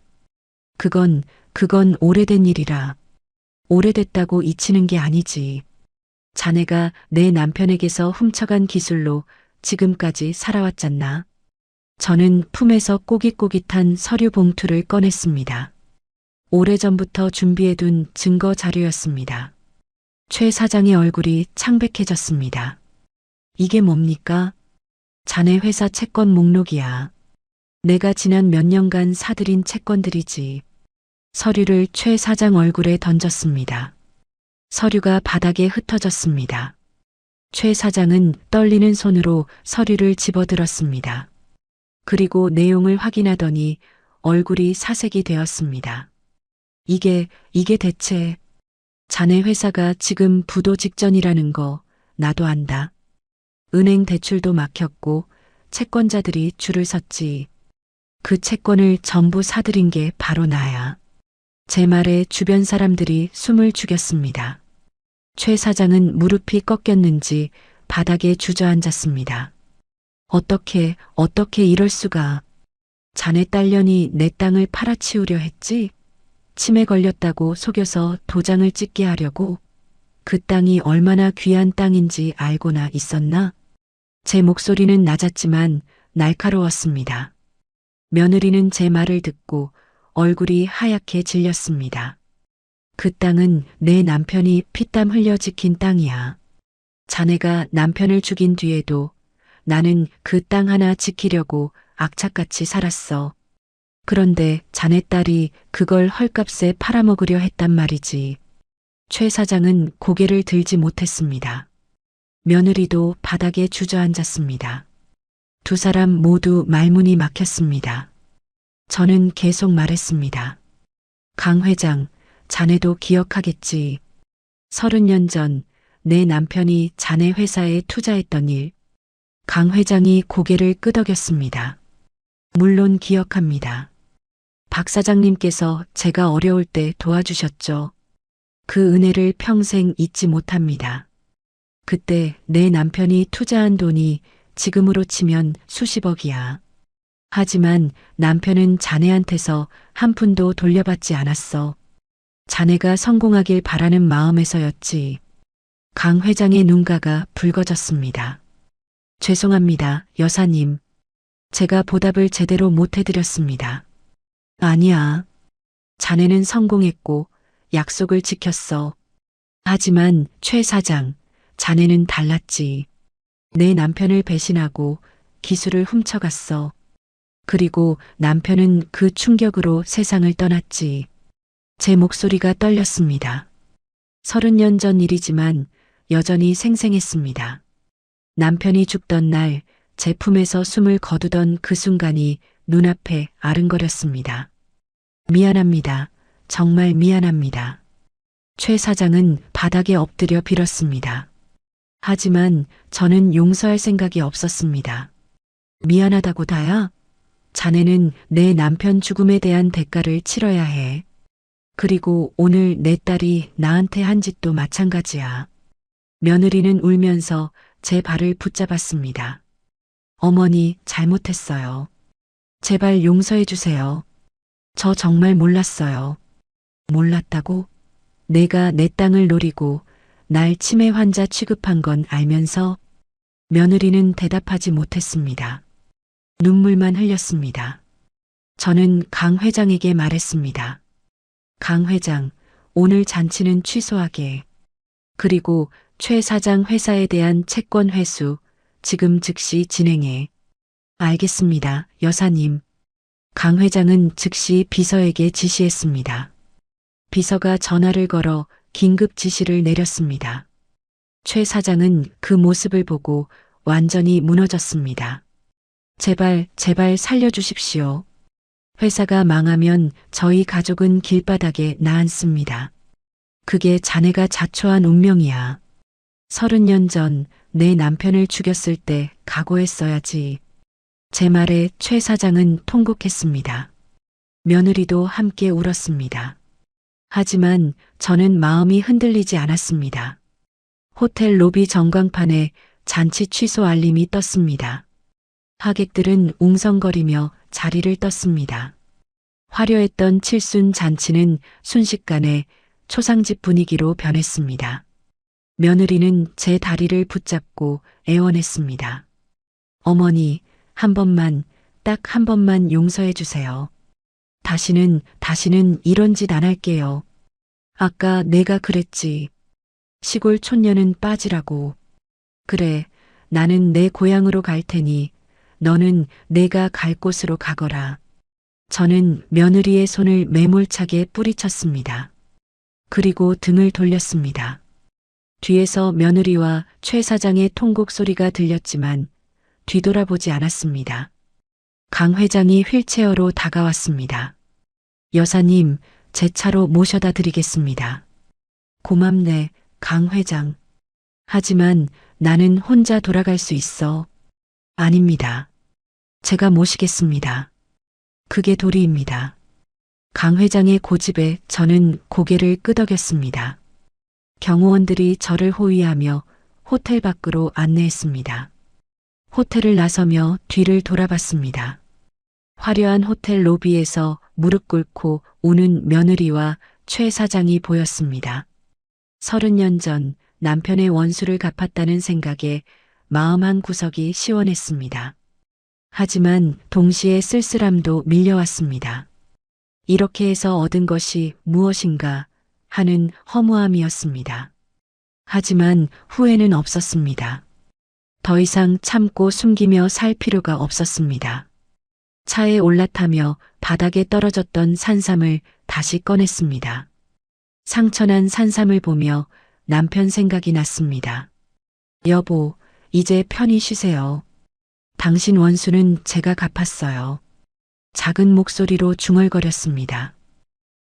그건 오래된 일이라. 오래됐다고 잊히는 게 아니지. 자네가 내 남편에게서 훔쳐간 기술로 지금까지 살아왔잖나. 저는 품에서 꼬깃꼬깃한 서류 봉투를 꺼냈습니다. 오래전부터 준비해둔 증거 자료였습니다. 최 사장의 얼굴이 창백해졌습니다. 이게 뭡니까? 자네 회사 채권 목록이야. 내가 지난 몇 년간 사들인 채권들이지. 서류를 최 사장 얼굴에 던졌습니다. 서류가 바닥에 흩어졌습니다. 최 사장은 떨리는 손으로 서류를 집어들었습니다. 그리고 내용을 확인하더니 얼굴이 사색이 되었습니다. 이게 대체 자네 회사가 지금 부도 직전이라는 거 나도 안다. 은행 대출도 막혔고 채권자들이 줄을 섰지. 그 채권을 전부 사들인 게 바로 나야. 제 말에 주변 사람들이 숨을 죽였습니다. 최 사장은 무릎이 꺾였는지 바닥에 주저앉았습니다. 어떻게 이럴 수가. 자네 딸년이 내 땅을 팔아치우려 했지? 치매 걸렸다고 속여서 도장을 찍게 하려고. 그 땅이 얼마나 귀한 땅인지 알고나 있었나? 제 목소리는 낮았지만 날카로웠습니다. 며느리는 제 말을 듣고 얼굴이 하얗게 질렸습니다. 그 땅은 내 남편이 피땀 흘려 지킨 땅이야. 자네가 남편을 죽인 뒤에도 나는 그 땅 하나 지키려고 악착같이 살았어. 그런데 자네 딸이 그걸 헐값에 팔아먹으려 했단 말이지. 최 사장은 고개를 들지 못했습니다. 며느리도 바닥에 주저앉았습니다. 두 사람 모두 말문이 막혔습니다. 저는 계속 말했습니다. 강 회장, 자네도 기억하겠지. 30년 전 내 남편이 자네 회사에 투자했던 일. 강 회장이 고개를 끄덕였습니다. 물론 기억합니다. 박 사장님께서 제가 어려울 때 도와주셨죠. 그 은혜를 평생 잊지 못합니다. 그때 내 남편이 투자한 돈이 지금으로 치면 수십억이야. 하지만 남편은 자네한테서 한 푼도 돌려받지 않았어. 자네가 성공하길 바라는 마음에서였지. 강 회장의 눈가가 붉어졌습니다. 죄송합니다, 여사님. 제가 보답을 제대로 못 해드렸습니다. 아니야. 자네는 성공했고 약속을 지켰어. 하지만 최 사장, 자네는 달랐지. 내 남편을 배신하고 기술을 훔쳐갔어. 그리고 남편은 그 충격으로 세상을 떠났지. 제 목소리가 떨렸습니다. 30년 전 일이지만 여전히 생생했습니다. 남편이 죽던 날 제품에서 숨을 거두던 그 순간이 눈앞에 아른거렸습니다. 미안합니다. 정말 미안합니다. 최 사장은 바닥에 엎드려 빌었습니다. 하지만 저는 용서할 생각이 없었습니다. 미안하다고 다야? 자네는 내 남편 죽음에 대한 대가를 치러야 해. 그리고 오늘 내 딸이 나한테 한 짓도 마찬가지야. 며느리는 울면서 제 발을 붙잡았습니다. 어머니, 잘못했어요. 제발 용서해 주세요. 저 정말 몰랐어요. 몰랐다고? 내가 내 땅을 노리고 날 치매 환자 취급한 건 알면서 며느리는 대답하지 못했습니다. 눈물만 흘렸습니다. 저는 강 회장에게 말했습니다. 강 회장, 오늘 잔치는 취소하게. 그리고 최 사장 회사에 대한 채권 회수 지금 즉시 진행해. 알겠습니다, 여사님. 강 회장은 즉시 비서에게 지시했습니다. 비서가 전화를 걸어 긴급 지시를 내렸습니다. 최 사장은 그 모습을 보고 완전히 무너졌습니다. 제발, 제발 살려주십시오. 회사가 망하면 저희 가족은 길바닥에 나앉습니다. 그게 자네가 자초한 운명이야. 30년 전 내 남편을 죽였을 때 각오했어야지. 제 말에 최 사장은 통곡했습니다. 며느리도 함께 울었습니다. 하지만 저는 마음이 흔들리지 않았습니다. 호텔 로비 전광판에 잔치 취소 알림이 떴습니다. 하객들은 웅성거리며 자리를 떴습니다. 화려했던 칠순 잔치는 순식간에 초상집 분위기로 변했습니다. 며느리는 제 다리를 붙잡고 애원했습니다. 어머니, 한 번만, 딱 한 번만 용서해 주세요. 다시는 이런 짓 안 할게요. 아까 내가 그랬지. 시골 촌년은 빠지라고. 그래, 나는 내 고향으로 갈 테니 너는 내가 갈 곳으로 가거라. 저는 며느리의 손을 매몰차게 뿌리쳤습니다. 그리고 등을 돌렸습니다. 뒤에서 며느리와 최 사장의 통곡 소리가 들렸지만 뒤돌아보지 않았습니다. 강 회장이 휠체어로 다가왔습니다. 여사님, 제 차로 모셔다 드리겠습니다. 고맙네, 강 회장. 하지만 나는 혼자 돌아갈 수 있어. 아닙니다. 제가 모시겠습니다. 그게 도리입니다. 강 회장의 고집에 저는 고개를 끄덕였습니다. 경호원들이 저를 호위하며 호텔 밖으로 안내했습니다. 호텔을 나서며 뒤를 돌아봤습니다. 화려한 호텔 로비에서 무릎 꿇고 우는 며느리와 최 사장이 보였습니다. 30년 전 남편의 원수를 갚았다는 생각에 마음 한 구석이 시원했습니다. 하지만 동시에 쓸쓸함도 밀려왔습니다. 이렇게 해서 얻은 것이 무엇인가 하는 허무함이었습니다. 하지만 후회는 없었습니다. 더 이상 참고 숨기며 살 필요가 없었습니다. 차에 올라타며 바닥에 떨어졌던 산삼을 다시 꺼냈습니다. 상처난 산삼을 보며 남편 생각이 났습니다. 여보, 이제 편히 쉬세요. 당신 원수는 제가 갚았어요. 작은 목소리로 중얼거렸습니다.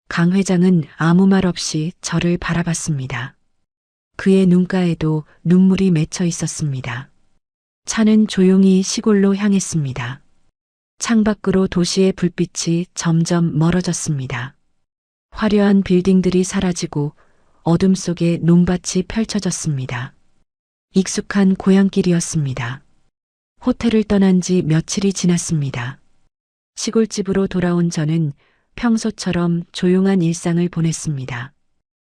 강 회장은 아무 말 없이 저를 바라봤습니다. 그의 눈가에도 눈물이 맺혀 있었습니다. 차는 조용히 시골로 향했습니다. 창밖으로 도시의 불빛이 점점 멀어졌습니다. 화려한 빌딩들이 사라지고 어둠 속에 논밭이 펼쳐졌습니다. 익숙한 고향길이었습니다. 호텔을 떠난 지 며칠이 지났습니다. 시골집으로 돌아온 저는 평소처럼 조용한 일상을 보냈습니다.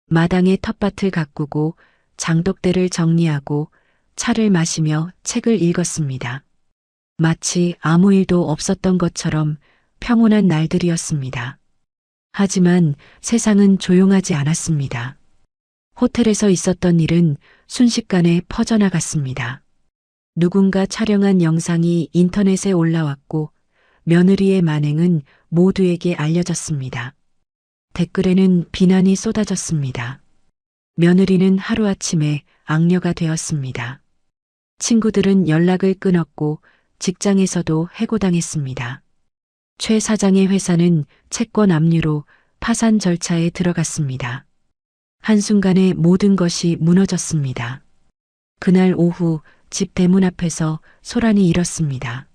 마당에 텃밭을 가꾸고 장독대를 정리하고 차를 마시며 책을 읽었습니다. 마치 아무 일도 없었던 것처럼 평온한 날들이었습니다. 하지만 세상은 조용하지 않았습니다. 호텔에서 있었던 일은 순식간에 퍼져나갔습니다. 누군가 촬영한 영상이 인터넷에 올라왔고 며느리의 만행은 모두에게 알려졌습니다. 댓글에는 비난이 쏟아졌습니다. 며느리는 하루아침에 악녀가 되었습니다. 친구들은 연락을 끊었고 직장에서도 해고당했습니다. 최 사장의 회사는 채권 압류로 파산 절차에 들어갔습니다. 한순간에 모든 것이 무너졌습니다. 그날 오후 집 대문 앞에서 소란이 일었습니다.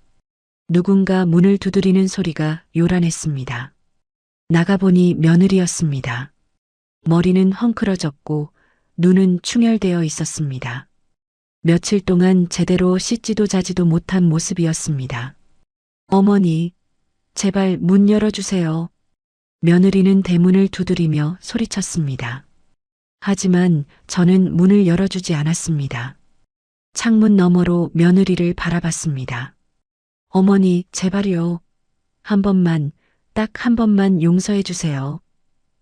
누군가 문을 두드리는 소리가 요란했습니다. 나가보니 며느리였습니다. 머리는 헝클어졌고 눈은 충혈되어 있었습니다. 며칠 동안 제대로 씻지도 자지도 못한 모습이었습니다. 어머니, 제발 문 열어주세요. 며느리는 대문을 두드리며 소리쳤습니다. 하지만 저는 문을 열어주지 않았습니다. 창문 너머로 며느리를 바라봤습니다. 어머니, 제발요. 한 번만, 딱 한 번만 용서해 주세요.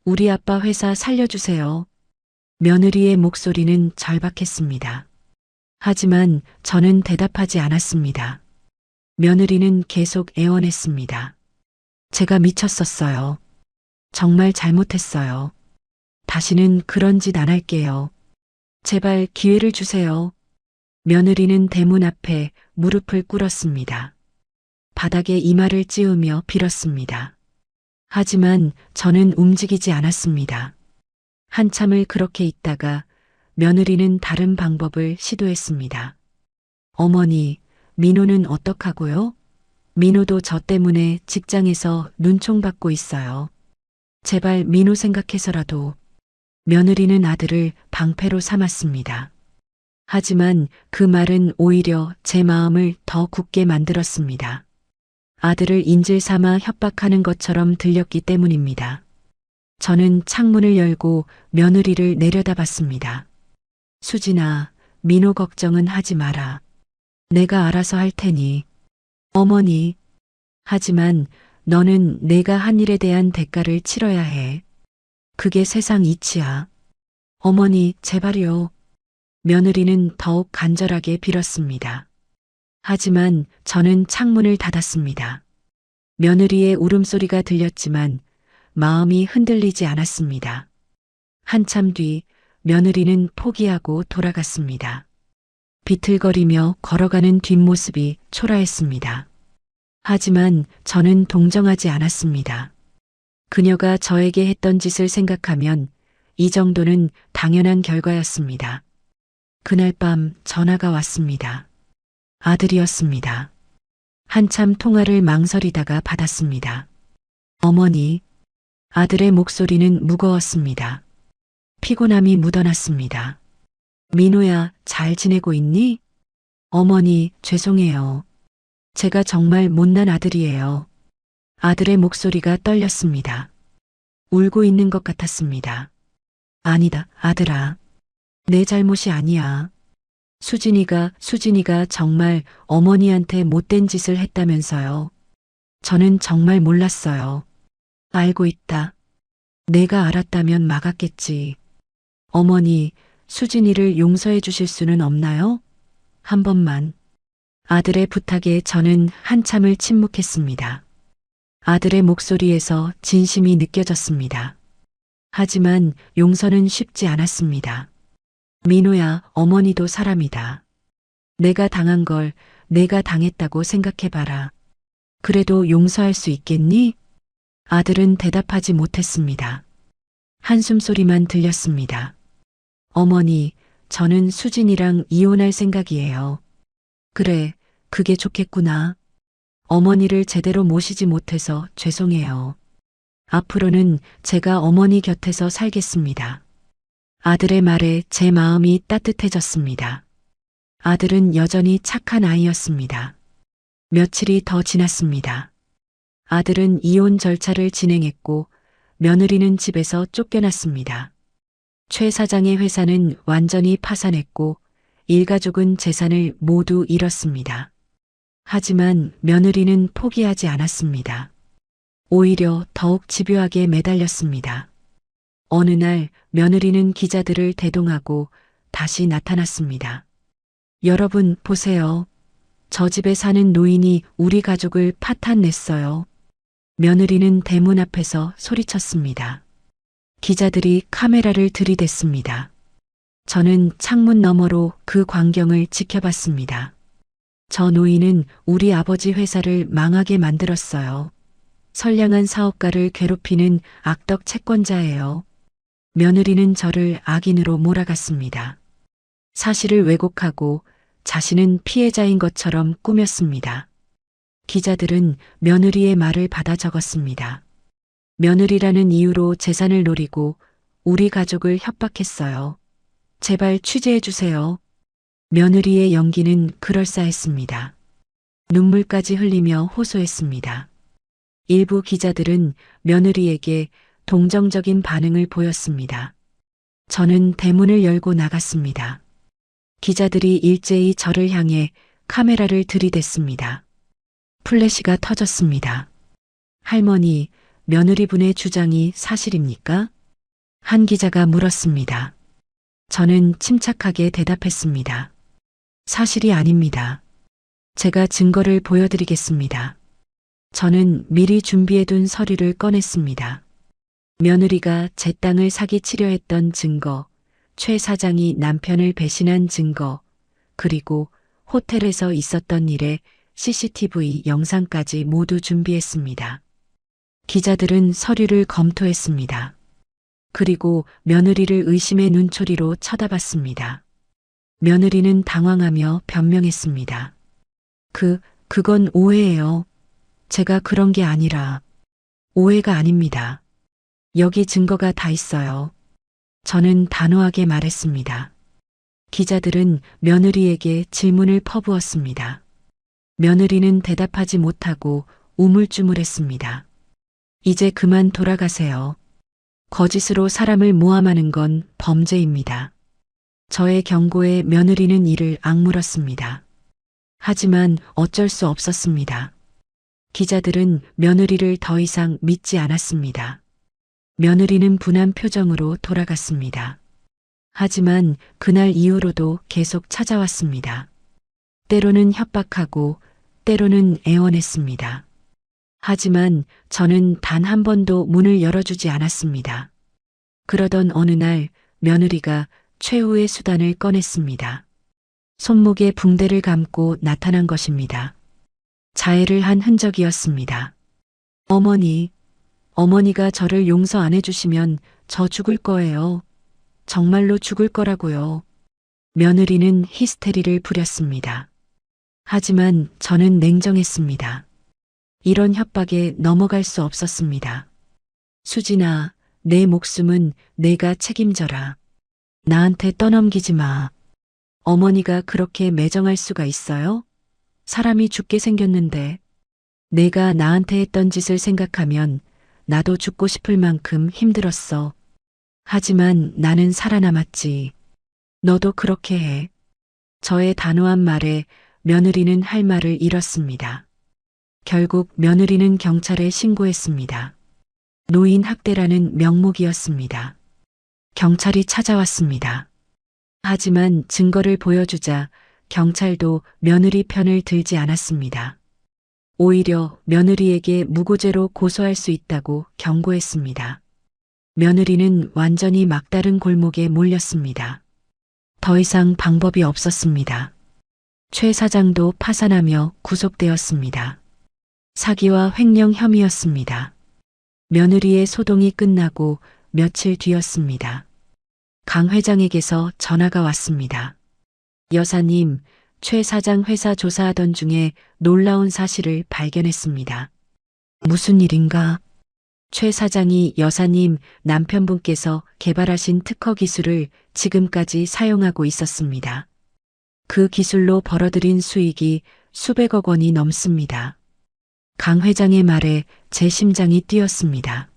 우리 아빠 회사 살려주세요. 며느리의 목소리는 절박했습니다. 하지만 저는 대답하지 않았습니다. 며느리는 계속 애원했습니다. 제가 미쳤었어요. 정말 잘못했어요. 다시는 그런 짓 안 할게요. 제발 기회를 주세요. 며느리는 대문 앞에 무릎을 꿇었습니다. 바닥에 이마를 찌우며 빌었습니다. 하지만 저는 움직이지 않았습니다. 한참을 그렇게 있다가 며느리는 다른 방법을 시도했습니다. 어머니, 민호는 어떡하고요? 민호도 저 때문에 직장에서 눈총받고 있어요. 제발 민호 생각해서라도. 며느리는 아들을 방패로 삼았습니다. 하지만 그 말은 오히려 제 마음을 더 굳게 만들었습니다. 아들을 인질 삼아 협박하는 것처럼 들렸기 때문입니다. 저는 창문을 열고 며느리를 내려다봤습니다. 수진아, 민호 걱정은 하지 마라. 내가 알아서 할 테니. 어머니. 하지만 너는 내가 한 일에 대한 대가를 치러야 해. 그게 세상 이치야. 어머니, 제발요. 며느리는 더욱 간절하게 빌었습니다. 하지만 저는 창문을 닫았습니다. 며느리의 울음소리가 들렸지만 마음이 흔들리지 않았습니다. 한참 뒤 며느리는 포기하고 돌아갔습니다. 비틀거리며 걸어가는 뒷모습이 초라했습니다. 하지만 저는 동정하지 않았습니다. 그녀가 저에게 했던 짓을 생각하면 이 정도는 당연한 결과였습니다. 그날 밤 전화가 왔습니다. 아들이었습니다. 한참 통화를 망설이다가 받았습니다. 어머니. 아들의 목소리는 무거웠습니다. 피곤함이 묻어났습니다. 민호야, 잘 지내고 있니? 어머니, 죄송해요. 제가 정말 못난 아들이에요. 아들의 목소리가 떨렸습니다. 울고 있는 것 같았습니다. 아니다, 아들아. 내 잘못이 아니야. 수진이가 정말 어머니한테 못된 짓을 했다면서요. 저는 정말 몰랐어요. 알고 있다. 내가 알았다면 막았겠지. 어머니, 수진이를 용서해 주실 수는 없나요? 한 번만. 아들의 부탁에 저는 한참을 침묵했습니다. 아들의 목소리에서 진심이 느껴졌습니다. 하지만 용서는 쉽지 않았습니다. 민호야, 어머니도 사람이다. 내가 당한 걸 내가 당했다고 생각해봐라. 그래도 용서할 수 있겠니? 아들은 대답하지 못했습니다. 한숨 소리만 들렸습니다. 어머니, 저는 수진이랑 이혼할 생각이에요. 그래, 그게 좋겠구나. 어머니를 제대로 모시지 못해서 죄송해요. 앞으로는 제가 어머니 곁에서 살겠습니다. 아들의 말에 제 마음이 따뜻해졌습니다. 아들은 여전히 착한 아이였습니다. 며칠이 더 지났습니다. 아들은 이혼 절차를 진행했고 며느리는 집에서 쫓겨났습니다. 최 사장의 회사는 완전히 파산했고 일가족은 재산을 모두 잃었습니다. 하지만 며느리는 포기하지 않았습니다. 오히려 더욱 집요하게 매달렸습니다. 어느 날 며느리는 기자들을 대동하고 다시 나타났습니다. 여러분 보세요. 저 집에 사는 노인이 우리 가족을 파탄냈어요. 며느리는 대문 앞에서 소리쳤습니다. 기자들이 카메라를 들이댔습니다. 저는 창문 너머로 그 광경을 지켜봤습니다. 저 노인은 우리 아버지 회사를 망하게 만들었어요. 선량한 사업가를 괴롭히는 악덕 채권자예요. 며느리는 저를 악인으로 몰아갔습니다. 사실을 왜곡하고 자신은 피해자인 것처럼 꾸몄습니다. 기자들은 며느리의 말을 받아 적었습니다. 며느리라는 이유로 재산을 노리고 우리 가족을 협박했어요. 제발 취재해 주세요. 며느리의 연기는 그럴싸했습니다. 눈물까지 흘리며 호소했습니다. 일부 기자들은 며느리에게 동정적인 반응을 보였습니다. 저는 대문을 열고 나갔습니다. 기자들이 일제히 저를 향해 카메라를 들이댔습니다. 플래시가 터졌습니다. 할머니, 며느리분의 주장이 사실입니까? 한 기자가 물었습니다. 저는 침착하게 대답했습니다. 사실이 아닙니다. 제가 증거를 보여드리겠습니다. 저는 미리 준비해둔 서류를 꺼냈습니다. 며느리가 제 땅을 사기치려 했던 증거, 최 사장이 남편을 배신한 증거, 그리고 호텔에서 있었던 일의 CCTV 영상까지 모두 준비했습니다. 기자들은 서류를 검토했습니다. 그리고 며느리를 의심의 눈초리로 쳐다봤습니다. 며느리는 당황하며 변명했습니다. 그건 오해예요. 제가 그런 게 아니라. 오해가 아닙니다. 여기 증거가 다 있어요. 저는 단호하게 말했습니다. 기자들은 며느리에게 질문을 퍼부었습니다. 며느리는 대답하지 못하고 우물쭈물했습니다. 이제 그만 돌아가세요. 거짓으로 사람을 모함하는 건 범죄입니다. 저의 경고에 며느리는 이를 악물었습니다. 하지만 어쩔 수 없었습니다. 기자들은 며느리를 더 이상 믿지 않았습니다. 며느리는 분한 표정으로 돌아갔습니다. 하지만 그날 이후로도 계속 찾아왔습니다. 때로는 협박하고 때로는 애원했습니다. 하지만 저는 단 한 번도 문을 열어주지 않았습니다. 그러던 어느 날 며느리가 최후의 수단을 꺼냈습니다. 손목에 붕대를 감고 나타난 것입니다. 자해를 한 흔적이었습니다. 어머니가 저를 용서 안 해주시면 저 죽을 거예요. 정말로 죽을 거라고요. 며느리는 히스테리를 부렸습니다. 하지만 저는 냉정했습니다. 이런 협박에 넘어갈 수 없었습니다. 수진아, 내 목숨은 내가 책임져라. 나한테 떠넘기지 마. 어머니가 그렇게 매정할 수가 있어요? 사람이 죽게 생겼는데. 내가 나한테 했던 짓을 생각하면 나도 죽고 싶을 만큼 힘들었어. 하지만 나는 살아남았지. 너도 그렇게 해. 저의 단호한 말에 며느리는 할 말을 잃었습니다. 결국 며느리는 경찰에 신고했습니다. 노인 학대라는 명목이었습니다. 경찰이 찾아왔습니다. 하지만 증거를 보여주자 경찰도 며느리 편을 들지 않았습니다. 오히려 며느리에게 무고죄로 고소할 수 있다고 경고했습니다. 며느리는 완전히 막다른 골목에 몰렸습니다. 더 이상 방법이 없었습니다. 최 사장도 파산하며 구속되었습니다. 사기와 횡령 혐의였습니다. 며느리의 소동이 끝나고 며칠 뒤였습니다. 강 회장에게서 전화가 왔습니다. 여사님, 최 사장 회사 조사하던 중에 놀라운 사실을 발견했습니다. 무슨 일인가? 최 사장이 여사님 남편분께서 개발하신 특허 기술을 지금까지 사용하고 있었습니다. 그 기술로 벌어들인 수익이 수백억 원이 넘습니다. 강 회장의 말에 제 심장이 뛰었습니다.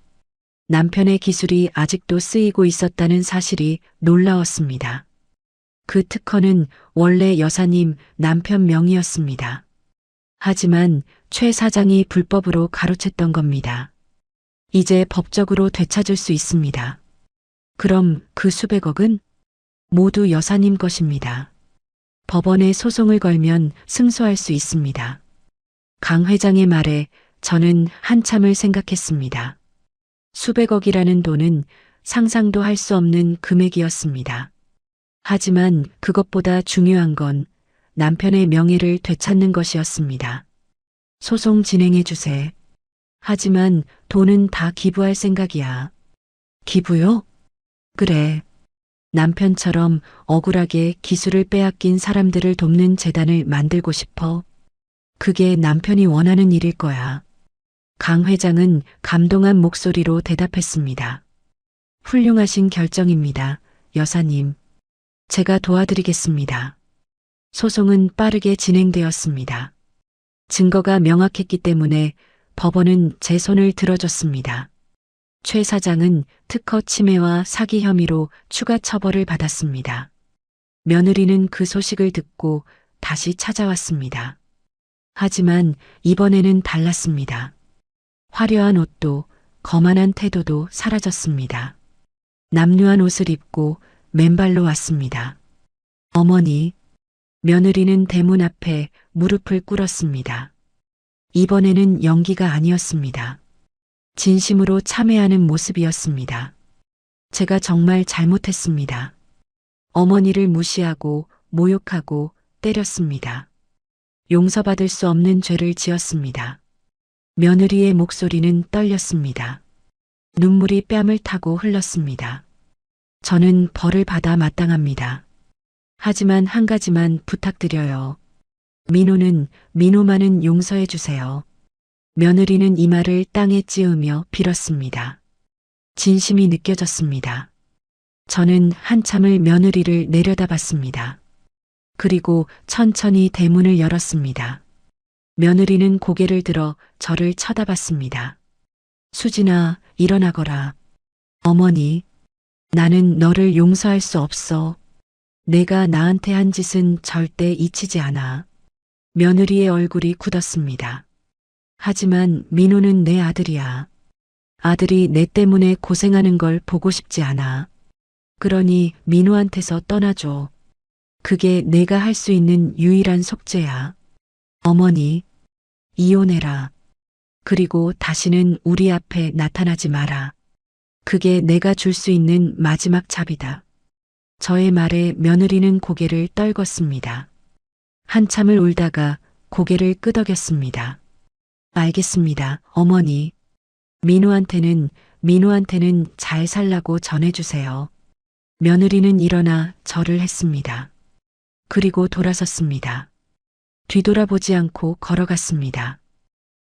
남편의 기술이 아직도 쓰이고 있었다는 사실이 놀라웠습니다. 그 특허는 원래 여사님 남편 명의였습니다. 하지만 최 사장이 불법으로 가로챘던 겁니다. 이제 법적으로 되찾을 수 있습니다. 그럼 그 수백억은 모두 여사님 것입니다. 법원에 소송을 걸면 승소할 수 있습니다. 강 회장의 말에 저는 한참을 생각했습니다. 수백억이라는 돈은 상상도 할 수 없는 금액이었습니다. 하지만 그것보다 중요한 건 남편의 명예를 되찾는 것이었습니다. 소송 진행해 주세. 하지만 돈은 다 기부할 생각이야. 기부요? 그래. 남편처럼 억울하게 기술을 빼앗긴 사람들을 돕는 재단을 만들고 싶어. 그게 남편이 원하는 일일 거야. 강 회장은 감동한 목소리로 대답했습니다. 훌륭하신 결정입니다, 여사님. 제가 도와드리겠습니다. 소송은 빠르게 진행되었습니다. 증거가 명확했기 때문에 법원은 제 손을 들어줬습니다. 최 사장은 특허 침해와 사기 혐의로 추가 처벌을 받았습니다. 며느리는 그 소식을 듣고 다시 찾아왔습니다. 하지만 이번에는 달랐습니다. 화려한 옷도 거만한 태도도 사라졌습니다. 남루한 옷을 입고 맨발로 왔습니다. 어머니, 며느리는 대문 앞에 무릎을 꿇었습니다. 이번에는 연기가 아니었습니다. 진심으로 참회하는 모습이었습니다. 제가 정말 잘못했습니다. 어머니를 무시하고 모욕하고 때렸습니다. 용서받을 수 없는 죄를 지었습니다. 며느리의 목소리는 떨렸습니다. 눈물이 뺨을 타고 흘렀습니다. 저는 벌을 받아 마땅합니다. 하지만 한 가지만 부탁드려요. 민호만은 용서해 주세요. 며느리는 이마를 땅에 찌으며 빌었습니다. 진심이 느껴졌습니다. 저는 한참을 며느리를 내려다봤습니다. 그리고 천천히 대문을 열었습니다. 며느리는 고개를 들어 저를 쳐다봤습니다. 수진아, 일어나거라. 어머니, 나는 너를 용서할 수 없어. 내가 나한테 한 짓은 절대 잊히지 않아. 며느리의 얼굴이 굳었습니다. 하지만 민호는 내 아들이야. 아들이 내 때문에 고생하는 걸 보고 싶지 않아. 그러니 민호한테서 떠나줘. 그게 내가 할 수 있는 유일한 속죄야. 어머니, 이혼해라. 그리고 다시는 우리 앞에 나타나지 마라. 그게 내가 줄 수 있는 마지막 잡이다. 저의 말에 며느리는 고개를 떨궜습니다. 한참을 울다가 고개를 끄덕였습니다. 알겠습니다, 어머니. 민호한테는 잘 살라고 전해주세요. 며느리는 일어나 절을 했습니다. 그리고 돌아섰습니다. 뒤돌아보지 않고 걸어갔습니다.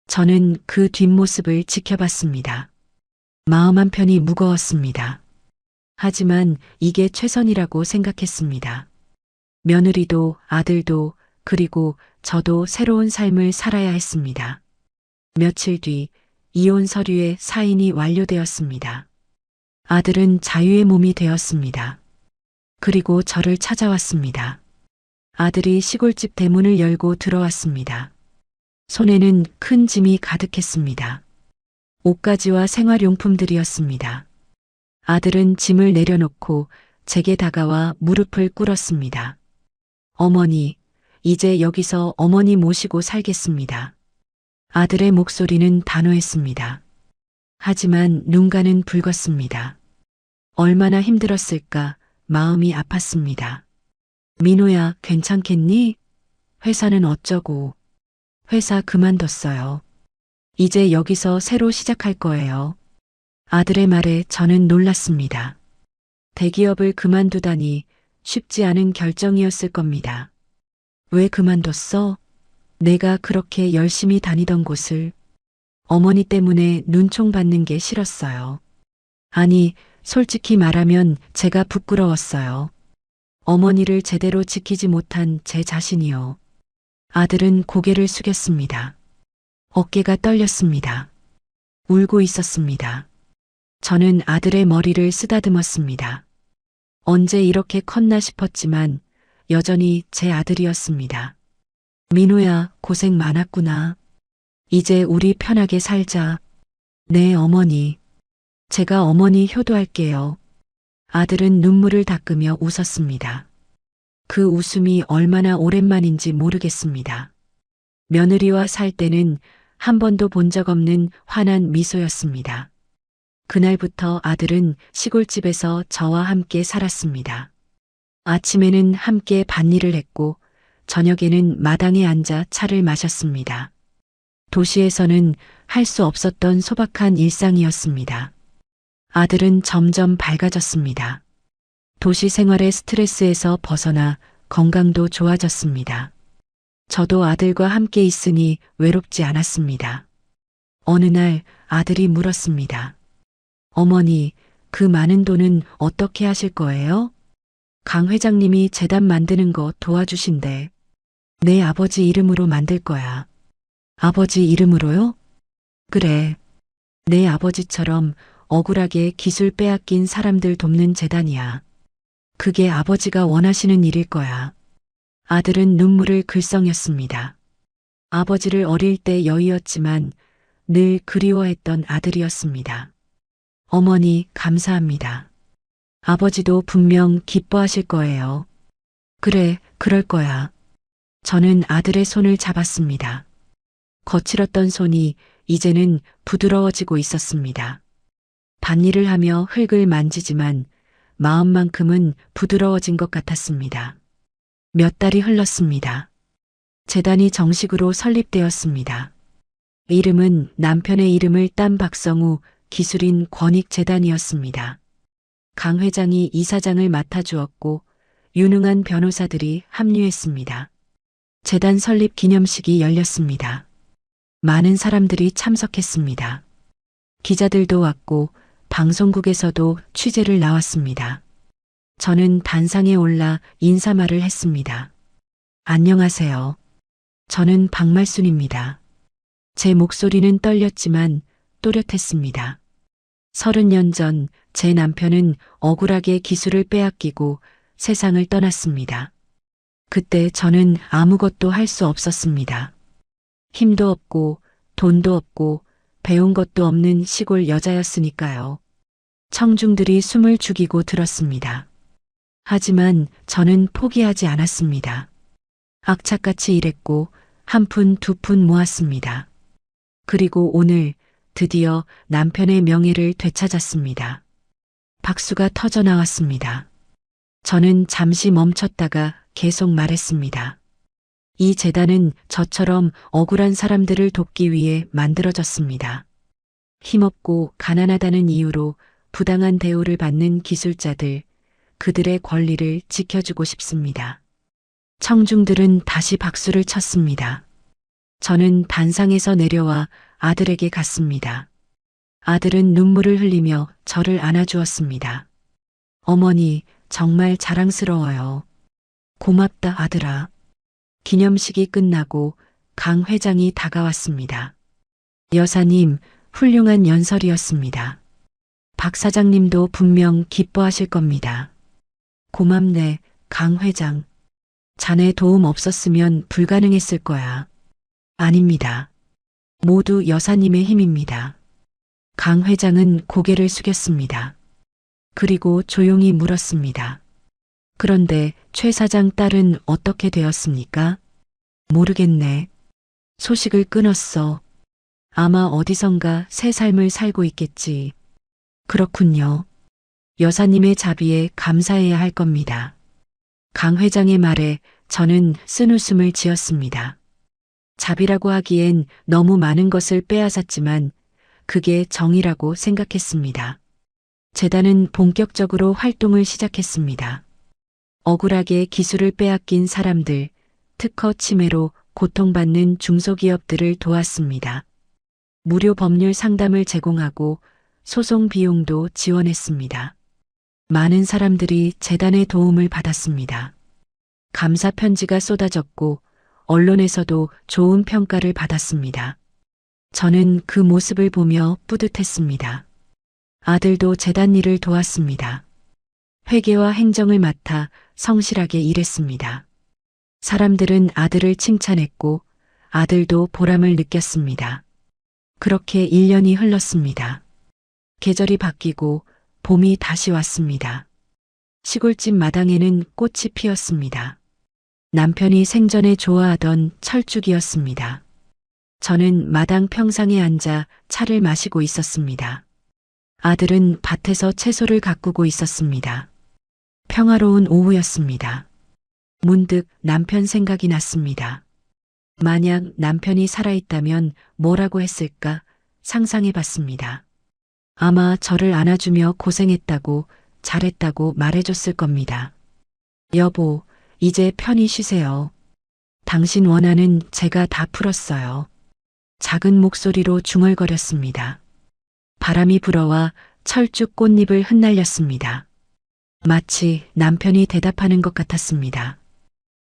저는 그 뒷모습을 지켜봤습니다. 마음 한편이 무거웠습니다. 하지만 이게 최선이라고 생각했습니다. 며느리도 아들도 그리고 저도 새로운 삶을 살아야 했습니다. 며칠 뒤 이혼 서류의 사인이 완료되었습니다. 아들은 자유의 몸이 되었습니다. 그리고 저를 찾아왔습니다. 아들이 시골집 대문을 열고 들어왔습니다. 손에는 큰 짐이 가득했습니다. 옷가지와 생활용품들이었습니다. 아들은 짐을 내려놓고 제게 다가와 무릎을 꿇었습니다. 어머니, 이제 여기서 어머니 모시고 살겠습니다. 아들의 목소리는 단호했습니다. 하지만 눈가는 붉었습니다. 얼마나 힘들었을까 마음이 아팠습니다. 민호야, 괜찮겠니? 회사는 어쩌고? 회사 그만뒀어요. 이제 여기서 새로 시작할 거예요. 아들의 말에 저는 놀랐습니다. 대기업을 그만두다니 쉽지 않은 결정이었을 겁니다. 왜 그만뒀어? 내가 그렇게 열심히 다니던 곳을. 어머니 때문에 눈총 받는 게 싫었어요. 아니, 솔직히 말하면 제가 부끄러웠어요. 어머니를 제대로 지키지 못한 제 자신이요. 아들은 고개를 숙였습니다. 어깨가 떨렸습니다. 울고 있었습니다. 저는 아들의 머리를 쓰다듬었습니다. 언제 이렇게 컸나 싶었지만 여전히 제 아들이었습니다. 민호야, 고생 많았구나. 이제 우리 편하게 살자. 네, 어머니. 제가 어머니 효도할게요. 아들은 눈물을 닦으며 웃었습니다. 그 웃음이 얼마나 오랜만인지 모르겠습니다. 며느리와 살 때는 한 번도 본 적 없는 환한 미소였습니다. 그날부터 아들은 시골집에서 저와 함께 살았습니다. 아침에는 함께 밭일을 했고 저녁에는 마당에 앉아 차를 마셨습니다. 도시에서는 할 수 없었던 소박한 일상이었습니다. 아들은 점점 밝아졌습니다. 도시 생활의 스트레스에서 벗어나 건강도 좋아졌습니다. 저도 아들과 함께 있으니 외롭지 않았습니다. 어느 날 아들이 물었습니다. 어머니, 그 많은 돈은 어떻게 하실 거예요? 강 회장님이 재단 만드는 거 도와주신대. 내 아버지 이름으로 만들 거야. 아버지 이름으로요? 그래. 내 아버지처럼 억울하게 기술 빼앗긴 사람들 돕는 재단이야. 그게 아버지가 원하시는 일일 거야. 아들은 눈물을 글썽였습니다. 아버지를 어릴 때 여의었지만 늘 그리워했던 아들이었습니다. 어머니, 감사합니다. 아버지도 분명 기뻐하실 거예요. 그래, 그럴 거야. 저는 아들의 손을 잡았습니다. 거칠었던 손이 이제는 부드러워지고 있었습니다. 밭일을 하며 흙을 만지지만 마음만큼은 부드러워진 것 같았습니다. 몇 달이 흘렀습니다. 재단이 정식으로 설립되었습니다. 이름은 남편의 이름을 딴 박성우 기술인 권익재단이었습니다. 강 회장이 이사장을 맡아주었고 유능한 변호사들이 합류했습니다. 재단 설립 기념식이 열렸습니다. 많은 사람들이 참석했습니다. 기자들도 왔고 방송국에서도 취재를 나왔습니다. 저는 단상에 올라 인사말을 했습니다. 안녕하세요. 저는 박말순입니다. 제 목소리는 떨렸지만 또렷했습니다. 30년 전 제 남편은 억울하게 기술을 빼앗기고 세상을 떠났습니다. 그때 저는 아무것도 할 수 없었습니다. 힘도 없고 돈도 없고 배운 것도 없는 시골 여자였으니까요. 청중들이 숨을 죽이고 들었습니다. 하지만 저는 포기하지 않았습니다. 악착같이 일했고 한 푼 두 푼 모았습니다. 그리고 오늘 드디어 남편의 명예를 되찾았습니다. 박수가 터져 나왔습니다. 저는 잠시 멈췄다가 계속 말했습니다. 이 재단은 저처럼 억울한 사람들을 돕기 위해 만들어졌습니다. 힘없고 가난하다는 이유로 부당한 대우를 받는 기술자들, 그들의 권리를 지켜주고 싶습니다. 청중들은 다시 박수를 쳤습니다. 저는 단상에서 내려와 아들에게 갔습니다. 아들은 눈물을 흘리며 저를 안아주었습니다. 어머니, 정말 자랑스러워요. 고맙다, 아들아. 기념식이 끝나고 강 회장이 다가왔습니다. 여사님, 훌륭한 연설이었습니다. 박 사장님도 분명 기뻐하실 겁니다. 고맙네, 강 회장. 자네 도움 없었으면 불가능했을 거야. 아닙니다. 모두 여사님의 힘입니다. 강 회장은 고개를 숙였습니다. 그리고 조용히 물었습니다. 그런데 최 사장 딸은 어떻게 되었습니까? 모르겠네. 소식을 끊었어. 아마 어디선가 새 삶을 살고 있겠지. 그렇군요. 여사님의 자비에 감사해야 할 겁니다. 강 회장의 말에 저는 쓴웃음을 지었습니다. 자비라고 하기엔 너무 많은 것을 빼앗았지만 그게 정의라고 생각했습니다. 재단은 본격적으로 활동을 시작했습니다. 억울하게 기술을 빼앗긴 사람들, 특허 침해로 고통받는 중소기업들을 도왔습니다. 무료 법률 상담을 제공하고 소송 비용도 지원했습니다. 많은 사람들이 재단의 도움을 받았습니다. 감사 편지가 쏟아졌고 언론에서도 좋은 평가를 받았습니다. 저는 그 모습을 보며 뿌듯했습니다. 아들도 재단 일을 도왔습니다. 회계와 행정을 맡아 성실하게 일했습니다. 사람들은 아들을 칭찬했고 아들도 보람을 느꼈습니다. 그렇게 1년이 흘렀습니다. 계절이 바뀌고 봄이 다시 왔습니다. 시골집 마당에는 꽃이 피었습니다. 남편이 생전에 좋아하던 철쭉이었습니다. 저는 마당 평상에 앉아 차를 마시고 있었습니다. 아들은 밭에서 채소를 가꾸고 있었습니다. 평화로운 오후였습니다. 문득 남편 생각이 났습니다. 만약 남편이 살아있다면 뭐라고 했을까 상상해 봤습니다. 아마 저를 안아주며 고생했다고 잘했다고 말해줬을 겁니다. 여보, 이제 편히 쉬세요. 당신 원한은 제가 다 풀었어요. 작은 목소리로 중얼거렸습니다. 바람이 불어와 철쭉 꽃잎을 흩날렸습니다. 마치 남편이 대답하는 것 같았습니다.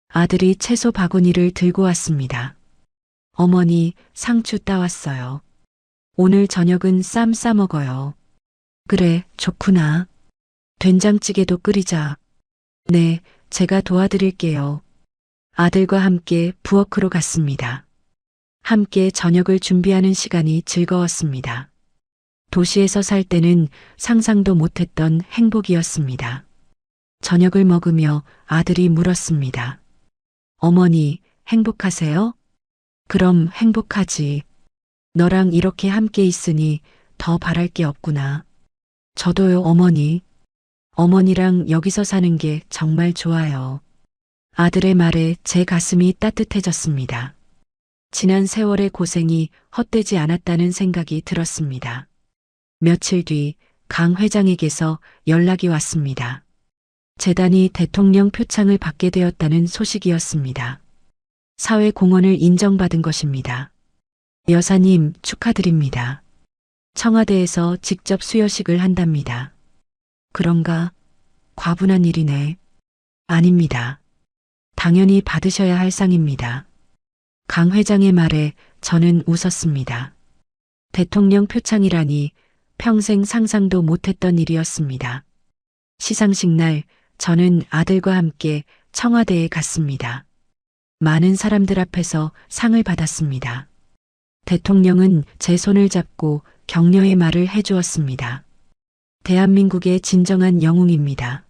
아들이 채소 바구니를 들고 왔습니다. 어머니, 상추 따왔어요. 오늘 저녁은 쌈 싸 먹어요. 그래, 좋구나. 된장찌개도 끓이자. 네, 제가 도와드릴게요. 아들과 함께 부엌으로 갔습니다. 함께 저녁을 준비하는 시간이 즐거웠습니다. 도시에서 살 때는 상상도 못했던 행복이었습니다. 저녁을 먹으며 아들이 물었습니다. 어머니, 행복하세요? 그럼 행복하지. 너랑 이렇게 함께 있으니 더 바랄 게 없구나. 저도요, 어머니. 어머니랑 여기서 사는 게 정말 좋아요. 아들의 말에 제 가슴이 따뜻해졌습니다. 지난 세월의 고생이 헛되지 않았다는 생각이 들었습니다. 며칠 뒤 강 회장에게서 연락이 왔습니다. 재단이 대통령 표창을 받게 되었다는 소식이었습니다. 사회공헌을 인정받은 것입니다. 여사님, 축하드립니다. 청와대에서 직접 수여식을 한답니다. 그런가? 과분한 일이네. 아닙니다. 당연히 받으셔야 할 상입니다. 강 회장의 말에 저는 웃었습니다. 대통령 표창이라니 평생 상상도 못했던 일이었습니다. 시상식 날 저는 아들과 함께 청와대에 갔습니다. 많은 사람들 앞에서 상을 받았습니다. 대통령은 제 손을 잡고 격려의 말을 해주었습니다. 대한민국의 진정한 영웅입니다.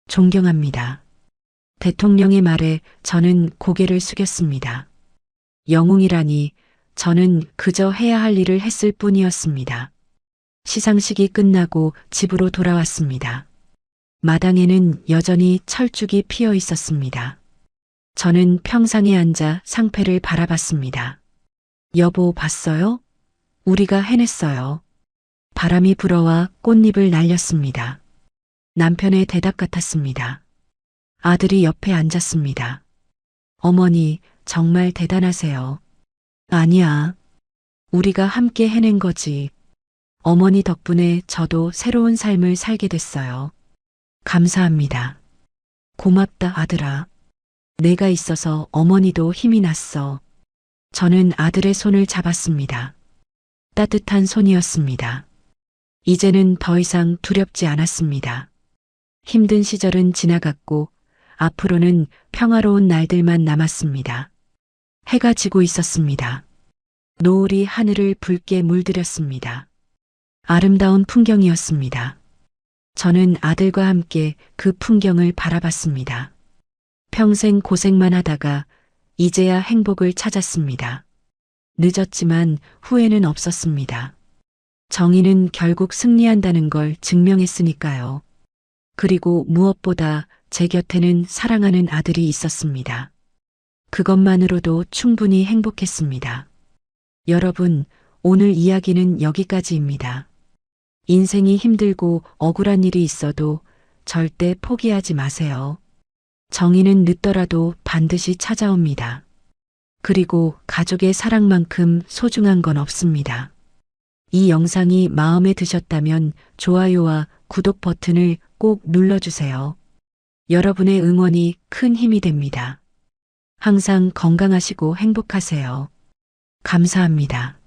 존경합니다. 대통령의 말에 저는 고개를 숙였습니다. 영웅이라니 저는 그저 해야 할 일을 했을 뿐이었습니다. 시상식이 끝나고 집으로 돌아왔습니다. 마당에는 여전히 철쭉이 피어 있었습니다. 저는 평상에 앉아 상패를 바라봤습니다. 여보, 봤어요? 우리가 해냈어요. 바람이 불어와 꽃잎을 날렸습니다. 남편의 대답 같았습니다. 아들이 옆에 앉았습니다. 어머니, 정말 대단하세요. 아니야. 우리가 함께 해낸 거지. 어머니 덕분에 저도 새로운 삶을 살게 됐어요. 감사합니다. 고맙다, 아들아. 내가 있어서 어머니도 힘이 났어. 저는 아들의 손을 잡았습니다. 따뜻한 손이었습니다. 이제는 더 이상 두렵지 않았습니다. 힘든 시절은 지나갔고 앞으로는 평화로운 날들만 남았습니다. 해가 지고 있었습니다. 노을이 하늘을 붉게 물들였습니다. 아름다운 풍경이었습니다. 저는 아들과 함께 그 풍경을 바라봤습니다. 평생 고생만 하다가 이제야 행복을 찾았습니다. 늦었지만 후회는 없었습니다. 정의는 결국 승리한다는 걸 증명했으니까요. 그리고 무엇보다 제 곁에는 사랑하는 아들이 있었습니다. 그것만으로도 충분히 행복했습니다. 여러분, 오늘 이야기는 여기까지입니다. 인생이 힘들고 억울한 일이 있어도 절대 포기하지 마세요. 정의는 늦더라도 반드시 찾아옵니다. 그리고 가족의 사랑만큼 소중한 건 없습니다. 이 영상이 마음에 드셨다면 좋아요와 구독 버튼을 꼭 눌러주세요. 여러분의 응원이 큰 힘이 됩니다. 항상 건강하시고 행복하세요. 감사합니다.